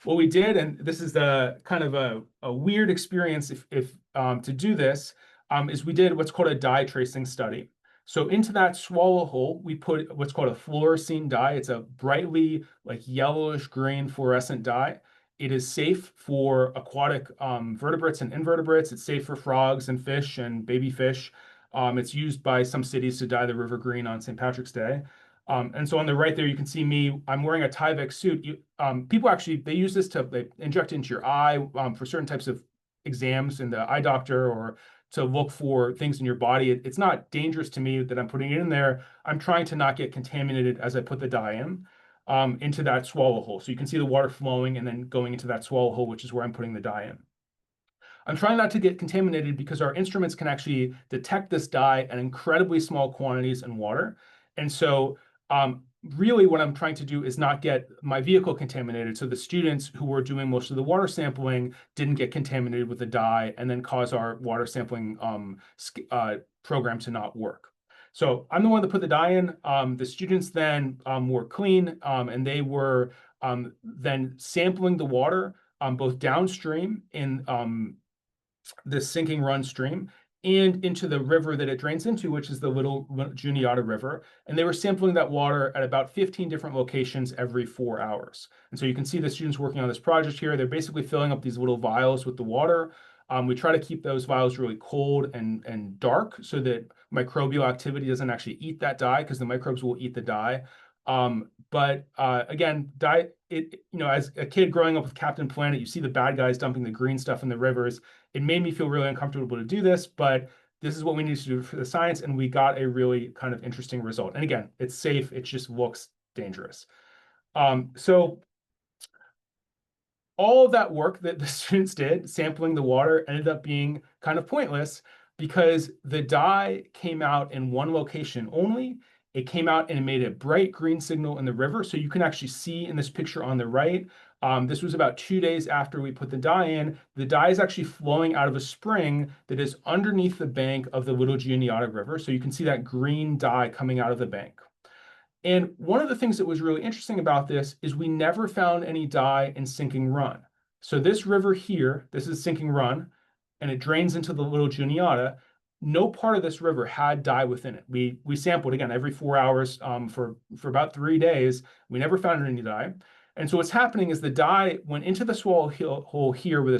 what we did, and this is the kind of a weird experience if to do this, is we did what's called a dye tracing study. So into that swallow hole, we put what's called a fluorescein dye. It's a brightly like yellowish green fluorescent dye. It is safe for aquatic vertebrates and invertebrates. It's safe for frogs and fish and baby fish. It's used by some cities to dye the river green on St. Patrick's Day. And so on the right there, you can see me. I'm wearing a Tyvek suit. People actually, they use this they inject into your eye for certain types of exams in the eye doctor or to look for things in your body. It's not dangerous to me that I'm putting it in there. I'm trying to not get contaminated as I put the dye in into that swallow hole. So you can see the water flowing and then going into that swallow hole, which is where I'm putting the dye in. I'm trying not to get contaminated because our instruments can actually detect this dye at incredibly small quantities in water. And so really what I'm trying to do is not get my vehicle contaminated. So the students who were doing most of the water sampling didn't get contaminated with the dye and then cause our water sampling program to not work. So I'm the one that put the dye in. The students then were clean and they were then sampling the water both downstream in this sinking run stream and into the river that it drains into, which is the Little Juniata River. And they were sampling that water at about 15 different locations every 4 hours. And so you can see the students working on this project here. They're basically filling up these little vials with the water. We try to keep those vials really cold and dark so that microbial activity doesn't actually eat that dye, because the microbes will eat the dye. Again, dye, as a kid growing up with Captain Planet, you see the bad guys dumping the green stuff in the rivers. It made me feel really uncomfortable to do this, but this is what we need to do for the science, and we got a really kind of interesting result. And again, it's safe, it just looks dangerous. So all of that work that the students did, sampling the water, ended up being kind of pointless because the dye came out in one location only. It came out and it made a bright green signal in the river. So you can actually see in this picture on the right, this was about 2 days after we put the dye in. The dye is actually flowing out of a spring that is underneath the bank of the Little Juniata River. So you can see that green dye coming out of the bank. And one of the things that was really interesting about this is we never found any dye in Sinking Run. So this river here, this is Sinking Run, and it drains into the Little Juniata. No part of this river had dye within it. We sampled again every 4 hours for about 3 days. We never found any dye. And so what's happening is the dye went into the swallow hole here where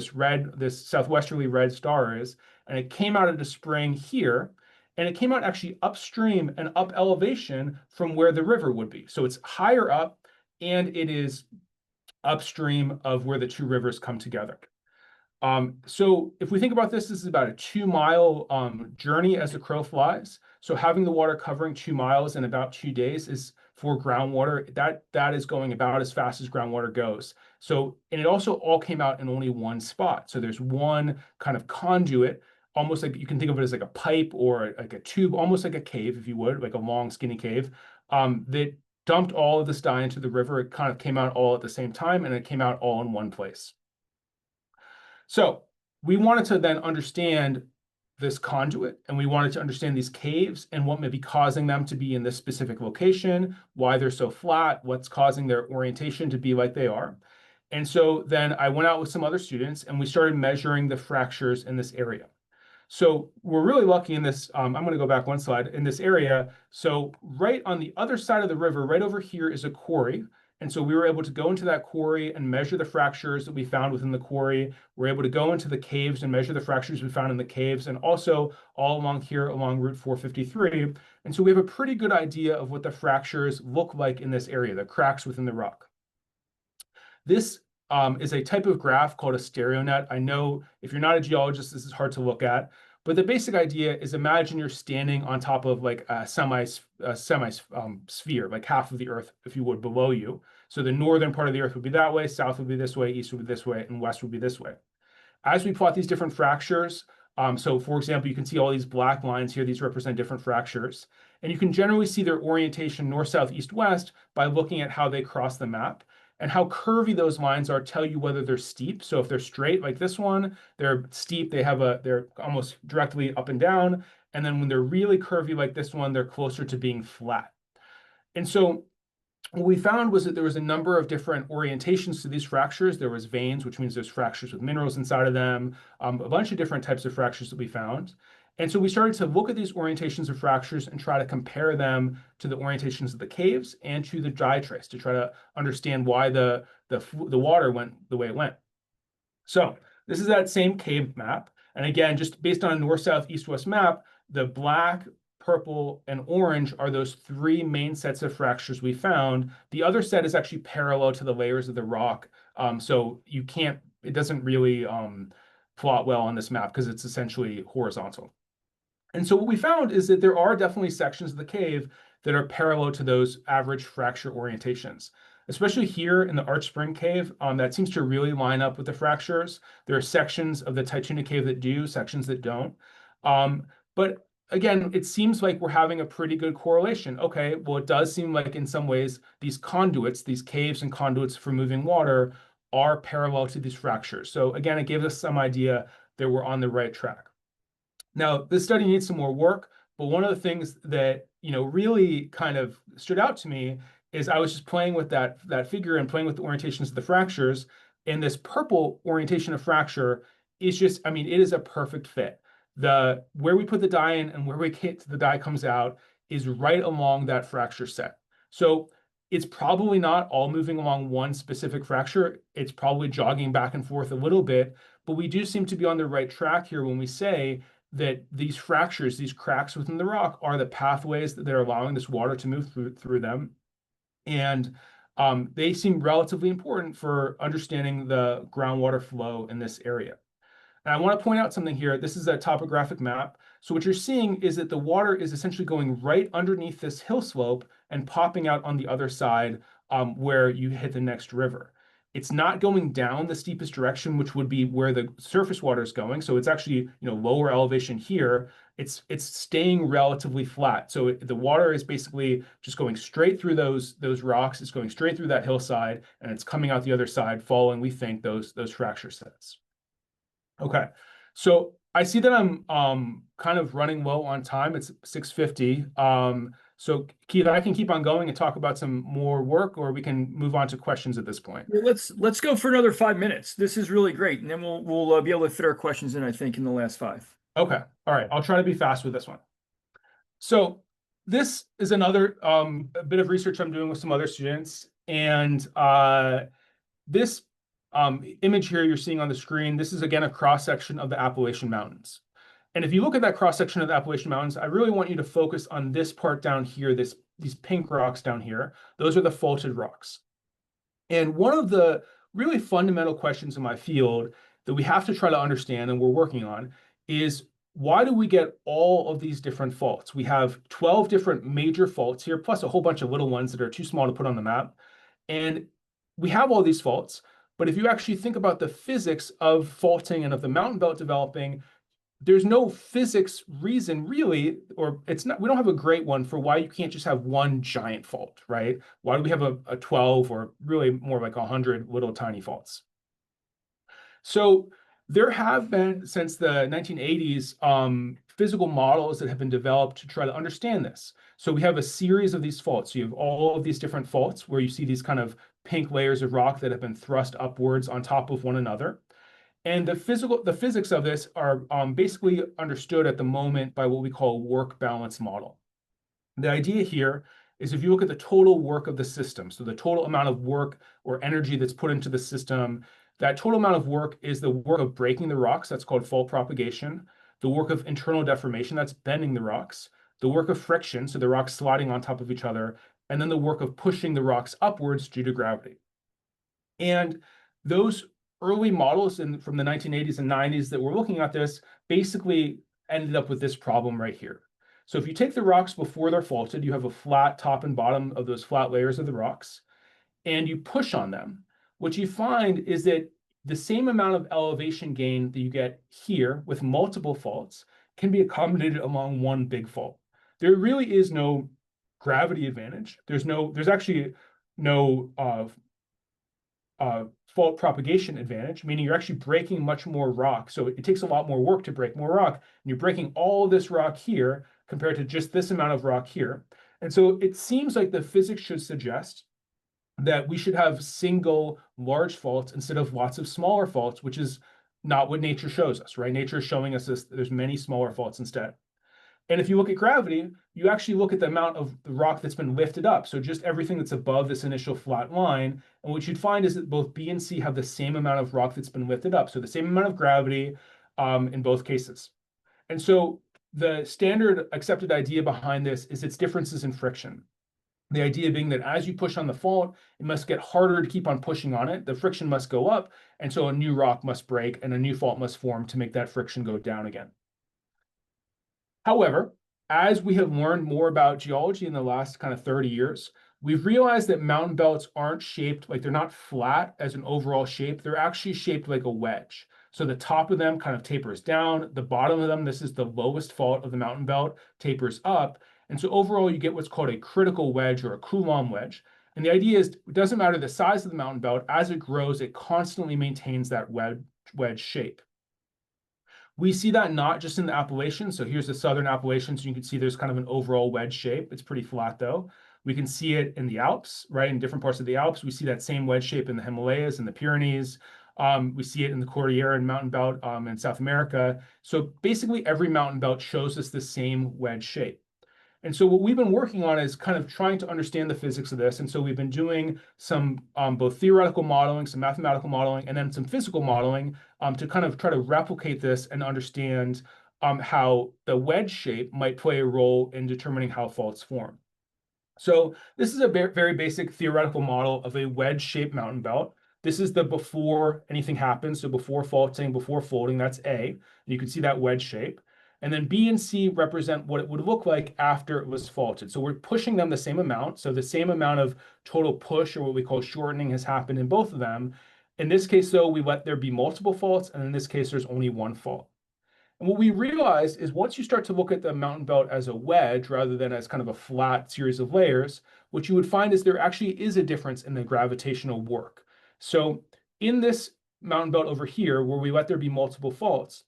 this southwesterly red star is, and it came out of the spring here. And it came out actually upstream and up elevation from where the river would be. So it's higher up and it is upstream of where the two rivers come together. So if we think about this, this is about a 2-mile journey as the crow flies. So having the water covering 2 miles in about 2 days is for groundwater. That is going about as fast as groundwater goes. So, and it also all came out in only one spot. So there's one kind of conduit, almost like you can think of it as like a pipe or like a tube, almost like a cave, if you would, like a long skinny cave, that dumped all of this dye into the river. It kind of came out all at the same time, and it came out all in one place. So we wanted to then understand this conduit, and we wanted to understand these caves and what may be causing them to be in this specific location, why they're so flat, what's causing their orientation to be like they are. And so then I went out with some other students and we started measuring the fractures in this area. So we're really lucky in this, I'm going to go back one slide, in this area. So right on the other side of the river, right over here is a quarry. And so we were able to go into that quarry and measure the fractures that we found within the quarry. We're able to go into the caves and measure the fractures we found in the caves, and also all along here along Route 453. And so we have a pretty good idea of what the fractures look like in this area, the cracks within the rock. This is a type of graph called a stereo net. I know if you're not a geologist, this is hard to look at, but the basic idea is imagine you're standing on top of like a semi-sphere, like half of the Earth, if you would, below you. So the northern part of the Earth would be that way, south would be this way, east would be this way, and west would be this way. As we plot these different fractures, So for example, you can see all these black lines here. These represent different fractures. And you can generally see their orientation north, south, east, west by looking at how they cross the map. And how curvy those lines are tell you whether they're steep. So if they're straight like this one, they're steep. They're almost directly up and down. And then when they're really curvy like this one, they're closer to being flat. And so what we found was that there was a number of different orientations to these fractures. There was veins, which means there's fractures with minerals inside of them, a bunch of different types of fractures that we found. And so we started to look at these orientations of fractures and try to compare them to the orientations of the caves and to the dye trace to try to understand why the water went the way it went. So this is that same cave map. And again, just based on a north, south, east, west map, the black, purple, and orange are those three main sets of fractures we found. The other set is actually parallel to the layers of the rock. So it doesn't really plot well on this map because it's essentially horizontal. And so what we found is that there are definitely sections of the cave that are parallel to those average fracture orientations. Especially here in the Arch Spring Cave, that seems to really line up with the fractures. There are sections of the Tectonic Cave that do, sections that don't. But again, it seems like we're having a pretty good correlation. Okay, well, it does seem like in some ways these conduits, these caves and conduits for moving water are parallel to these fractures. So again, it gives us some idea that we're on the right track. Now, this study needs some more work, but one of the things that really kind of stood out to me is I was just playing with that figure and playing with the orientations of the fractures, and this purple orientation of fracture is just, I mean, it is a perfect fit. Where we put the dye in and where the dye comes out is right along that fracture set. So it's probably not all moving along one specific fracture. It's probably jogging back and forth a little bit, but we do seem to be on the right track here when we say that these fractures, these cracks within the rock, are the pathways that are allowing this water to move through them. And they seem relatively important for understanding the groundwater flow in this area. And I want to point out something here. This is a topographic map. So what you're seeing is that the water is essentially going right underneath this hill slope and popping out on the other side where you hit the next river. It's not going down the steepest direction, which would be where the surface water is going. So it's actually lower elevation here. It's staying relatively flat. So the water is basically just going straight through those rocks. It's going straight through that hillside, and it's coming out the other side, following, we think, those fracture sets. Okay, so I see that I'm kind of running low on time. It's 6:50. So Keith, I can keep on going and talk about some more work, or we can move on to questions at this point. Yeah, let's go for another 5 minutes. This is really great, and then we'll be able to fit our questions in, I think, in the last 5. Okay, all right. I'll try to be fast with this one. So this is another a bit of research I'm doing with some other students, and this image here you're seeing on the screen, this is again a cross section of the Appalachian Mountains. And if you look at that cross section of the Appalachian Mountains, I really want you to focus on this part down here, these pink rocks down here. Those are the faulted rocks. And one of the really fundamental questions in my field that we have to try to understand and we're working on is, why do we get all of these different faults? We have 12 different major faults here, plus a whole bunch of little ones that are too small to put on the map. And we have all these faults, but if you actually think about the physics of faulting and of the mountain belt developing, there's no physics reason really, or we don't have a great one for why you can't just have one giant fault, right? Why do we have a 12 or really more like 100 little tiny faults? So there have been, since the 1980s, physical models that have been developed to try to understand this. So we have a series of these faults. So you have all of these different faults where you see these kind of pink layers of rock that have been thrust upwards on top of one another. And the physics of this are basically understood at the moment by what we call a work balance model. The idea here is, if you look at the total work of the system, so the total amount of work or energy that's put into the system, that total amount of work is the work of breaking the rocks, that's called fault propagation, the work of internal deformation, that's bending the rocks, the work of friction, so the rocks sliding on top of each other, and then the work of pushing the rocks upwards due to gravity. And those early models from the 1980s and 90s that were looking at this basically ended up with this problem right here. So if you take the rocks before they're faulted, you have a flat top and bottom of those flat layers of the rocks, and you push on them. What you find is that the same amount of elevation gain that you get here with multiple faults can be accommodated along one big fault. There really is no gravity advantage. There's actually no fault propagation advantage, meaning you're actually breaking much more rock. So it takes a lot more work to break more rock. And you're breaking all this rock here compared to just this amount of rock here. And so it seems like the physics should suggest that we should have single large faults instead of lots of smaller faults, which is not what nature shows us, right? Nature is showing us this, there's many smaller faults instead. And if you look at gravity, you actually look at the amount of the rock that's been lifted up. So just everything that's above this initial flat line. And what you'd find is that both B and C have the same amount of rock that's been lifted up. So the same amount of gravity in both cases. And so the standard accepted idea behind this is its differences in friction. The idea being that as you push on the fault, it must get harder to keep on pushing on it. The friction must go up. And so a new rock must break and a new fault must form to make that friction go down again. However, as we have learned more about geology in the last kind of 30 years, we've realized that mountain belts aren't shaped like they're not flat as an overall shape. They're actually shaped like a wedge. So the top of them kind of tapers down. The bottom of them, this is the lowest fault of the mountain belt, tapers up. And so overall, you get what's called a critical wedge or a Coulomb wedge. And the idea is it doesn't matter the size of the mountain belt. As it grows, it constantly maintains that wedge shape. We see that not just in the Appalachians. So here's the southern Appalachians. You can see there's kind of an overall wedge shape. It's pretty flat though. We can see it in the Alps, right? In different parts of the Alps. We see that same wedge shape in the Himalayas and the Pyrenees. We see it in the Cordillera and Mountain Belt in South America. So basically every mountain belt shows us the same wedge shape. And so what we've been working on is kind of trying to understand the physics of this. And so we've been doing some both theoretical modeling, some mathematical modeling, and then some physical modeling to kind of try to replicate this and understand how the wedge shape might play a role in determining how faults form. So this is a very basic theoretical model of a wedge-shaped mountain belt. This is the before anything happens. So before faulting, before folding, that's A. And you can see that wedge shape. And then B and C represent what it would look like after it was faulted. So we're pushing them the same amount. So the same amount of total push, or what we call shortening, has happened in both of them. In this case, though, we let there be multiple faults. And in this case, there's only one fault. And what we realized is once you start to look at the mountain belt as a wedge rather than as kind of a flat series of layers, what you would find is there actually is a difference in the gravitational work. So in this mountain belt over here, where we let there be multiple faults,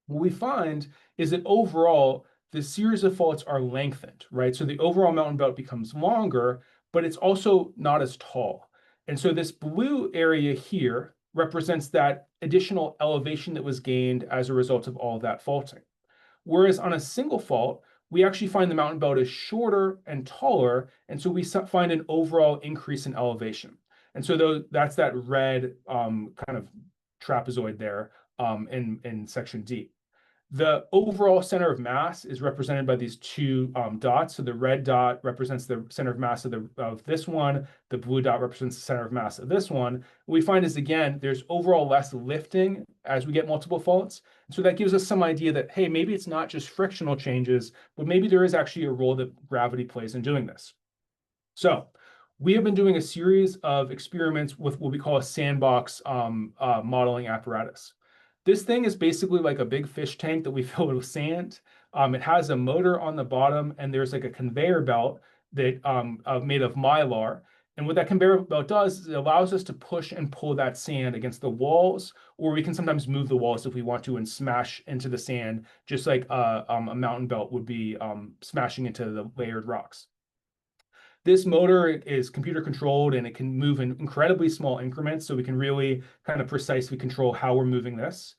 what we find is that overall, the series of faults are lengthened, right? So the overall mountain belt becomes longer, but it's also not as tall. And so this blue area here represents that additional elevation that was gained as a result of all of that faulting. Whereas on a single fault, we actually find the mountain belt is shorter and taller, and so we find an overall increase in elevation. And so that's that red kind of trapezoid there in section D. The overall center of mass is represented by these two dots. So the red dot represents the center of mass of this one. The blue dot represents the center of mass of this one. What we find is, again, there's overall less lifting as we get multiple faults. So that gives us some idea that, hey, maybe it's not just frictional changes, but maybe there is actually a role that gravity plays in doing this. So we have been doing a series of experiments with what we call a sandbox modeling apparatus. This thing is basically like a big fish tank that we fill with sand. It has a motor on the bottom, and there's like a conveyor belt that made of mylar. And what that conveyor belt does is it allows us to push and pull that sand against the walls, or we can sometimes move the walls if we want to and smash into the sand, just like a mountain belt would be smashing into the layered rocks. This motor is computer controlled and it can move in incredibly small increments, so we can really kind of precisely control how we're moving this.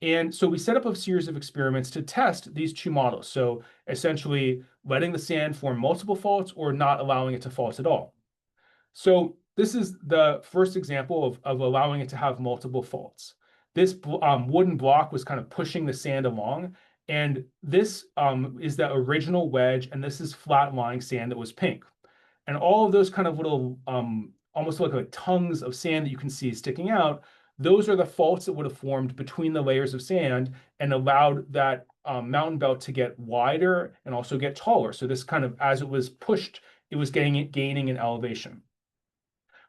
And so we set up a series of experiments to test these two models. So essentially letting the sand form multiple faults or not allowing it to fault at all. So this is the first example of allowing it to have multiple faults. This wooden block was kind of pushing the sand along. And this is the original wedge, and this is flat lying sand that was pink. And all of those kind of little, almost like tongues of sand that you can see sticking out, those are the faults that would have formed between the layers of sand and allowed that mountain belt to get wider and also get taller. So this kind of, as it was pushed, it was gaining in elevation.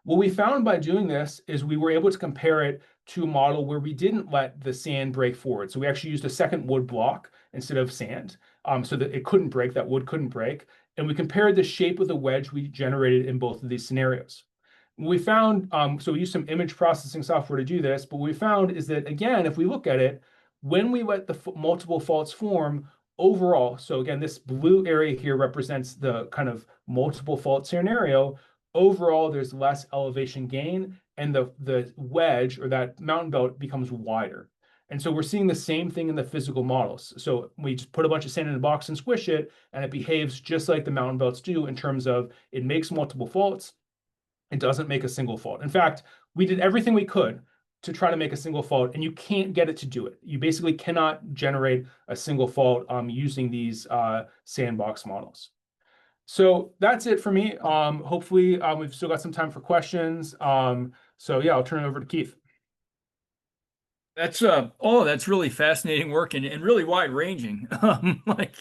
What we found by doing this is we were able to compare it to a model where we didn't let the sand break forward. So we actually used a second wood block instead of sand, so that it couldn't break, that wood couldn't break. And we compared the shape of the wedge we generated in both of these scenarios. We found, so we used some image processing software to do this, but what we found is that, again, if we look at it, when we let the multiple faults form overall, so again, this blue area here represents the kind of multiple fault scenario. Overall, there's less elevation gain, and the wedge or that mountain belt becomes wider. And so we're seeing the same thing in the physical models. So we just put a bunch of sand in a box and squish it, and it behaves just like the mountain belts do in terms of it makes multiple faults. It doesn't make a single fault. In fact, we did everything we could to try to make a single fault, and you can't get it to do it. You basically cannot generate a single fault using these sandbox models. So that's it for me. Hopefully, we've still got some time for questions. So yeah, I'll turn it over to Keith. That's that's really fascinating work and really wide ranging. Like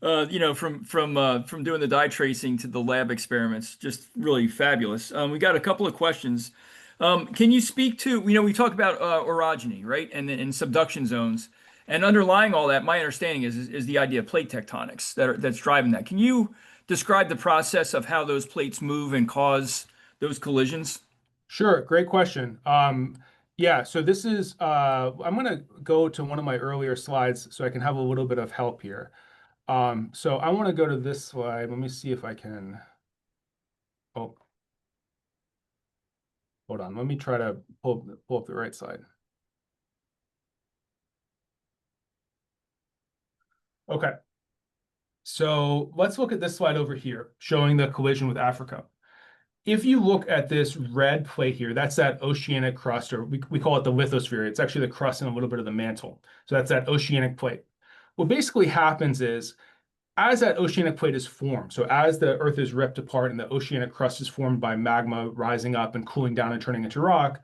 from doing the dye tracing to the lab experiments, just really fabulous. We got a couple of questions. Can you speak to, we talk about orogeny, right? And subduction zones. And underlying all that, my understanding is the idea of plate tectonics that's driving that. Can you describe the process of how those plates move and cause those collisions? Sure, great question. Yeah, so this is, I'm going to go to one of my earlier slides so I can have a little bit of help here. So I want to go to this slide. Let me see if I can. Oh, hold on. Let me try to pull up the right slide. Okay. So let's look at this slide over here, showing the collision with Africa. If you look at this red plate here, that's that oceanic crust, or we call it the lithosphere. It's actually the crust and a little bit of the mantle. So that's that oceanic plate. What basically happens is, as that oceanic plate is formed, so as the Earth is ripped apart and the oceanic crust is formed by magma rising up and cooling down and turning into rock,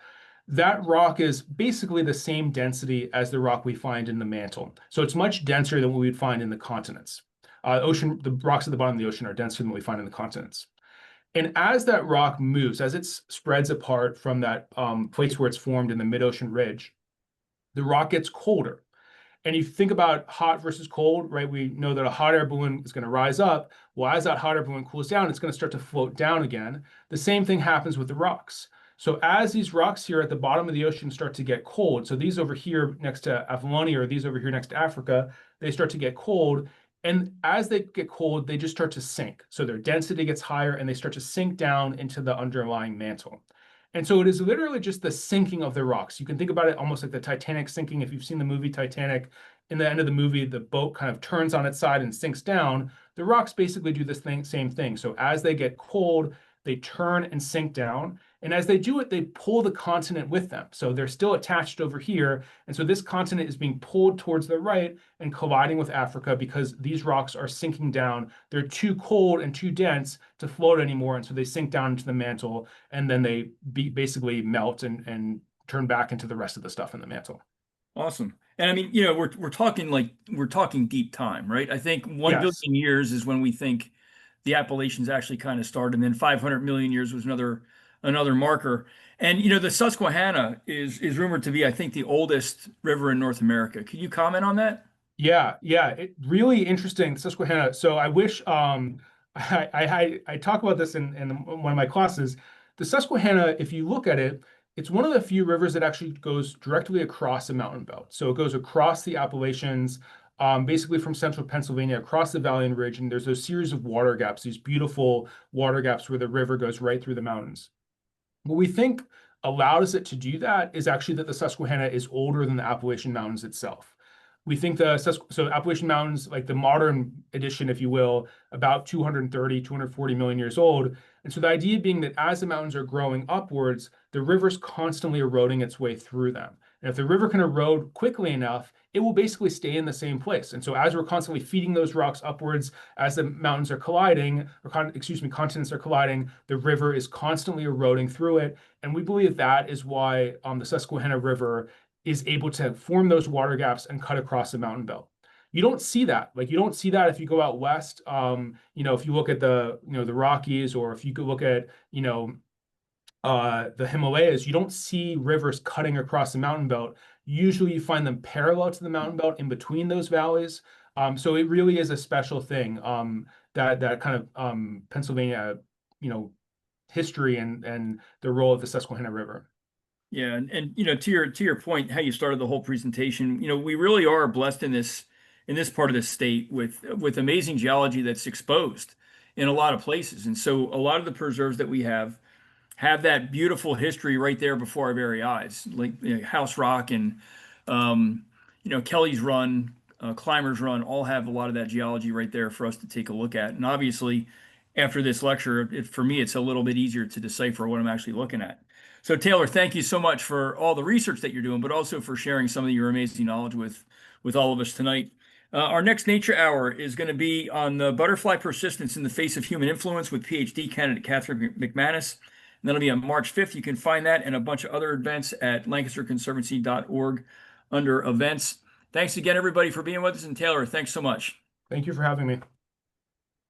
that rock is basically the same density as the rock we find in the mantle. So it's much denser than what we'd find in the continents. The rocks at the bottom of the ocean are denser than what we find in the continents. And as that rock moves, as it spreads apart from that place where it's formed in the mid-ocean ridge, the rock gets colder. And you think about hot versus cold, right? We know that a hot air balloon is going to rise up. Well, as that hot air balloon cools down, it's going to start to float down again. The same thing happens with the rocks. So as these rocks here at the bottom of the ocean start to get cold, so these over here next to Apollonia or these over here next to Africa, they start to get cold. And as they get cold, they just start to sink. So their density gets higher and they start to sink down into the underlying mantle. And so it is literally just the sinking of the rocks. You can think about it almost like the Titanic sinking. If you've seen the movie Titanic, in the end of the movie, the boat kind of turns on its side and sinks down. The rocks basically do this same thing. So as they get cold, they turn and sink down. And as they do it, they pull the continent with them. So they're still attached over here. And so this continent is being pulled towards the right and colliding with Africa because these rocks are sinking down. They're too cold and too dense to float anymore. And so they sink down into the mantle and then they basically melt and turn back into the rest of the stuff in the mantle. Awesome. And I mean, we're talking deep time, right? I think 1 billion Yes. years is when we think the Appalachians actually kind of started, and then 500 million years was another marker. And the Susquehanna is rumored to be, I think, the oldest river in North America. Could you comment on that? Yeah, really interesting, Susquehanna. So I wish I talk about this in one of my classes. The Susquehanna, if you look at it, it's one of the few rivers that actually goes directly across the mountain belt. So it goes across the Appalachians, basically from central Pennsylvania across the valley and ridge. And there's a series of water gaps, these beautiful water gaps where the river goes right through the mountains. What we think allows it to do that is actually that the Susquehanna is older than the Appalachian Mountains itself. We think so Appalachian Mountains, like the modern edition, if you will, about 230, 240 million years old. And so the idea being that as the mountains are growing upwards, the river's constantly eroding its way through them. And if the river can erode quickly enough, it will basically stay in the same place. And so as we're constantly feeding those rocks upwards, as the mountains are colliding, or continents are colliding, the river is constantly eroding through it. And we believe that is why the Susquehanna River is able to form those water gaps and cut across the mountain belt. You don't see that. Like you don't see that if you go out west. If you look at the Rockies, or if you could look at, the Himalayas, you don't see rivers cutting across the mountain belt. Usually you find them parallel to the mountain belt in between those valleys. So it really is a special thing, that kind of Pennsylvania, history and the role of the Susquehanna River. Yeah, and to your point, how you started the whole presentation, we really are blessed in this part of the state with amazing geology that's exposed in a lot of places. And so a lot of the preserves that we have that beautiful history right there before our very eyes, like House Rock and Kelly's Run, Climbers Run, all have a lot of that geology right there for us to take a look at. And obviously, after this lecture, for me, it's a little bit easier to decipher what I'm actually looking at. So Taylor, thank you so much for all the research that you're doing, but also for sharing some of your amazing knowledge with all of us tonight. Our next Nature Hour is going to be on the butterfly persistence in the face of human influence with PhD candidate Catherine McManus. And that'll be on March 5th. You can find that and a bunch of other events at lancasterconservancy.org under events. Thanks again, everybody, for being with us. And Taylor, thanks so much. Thank you for having me.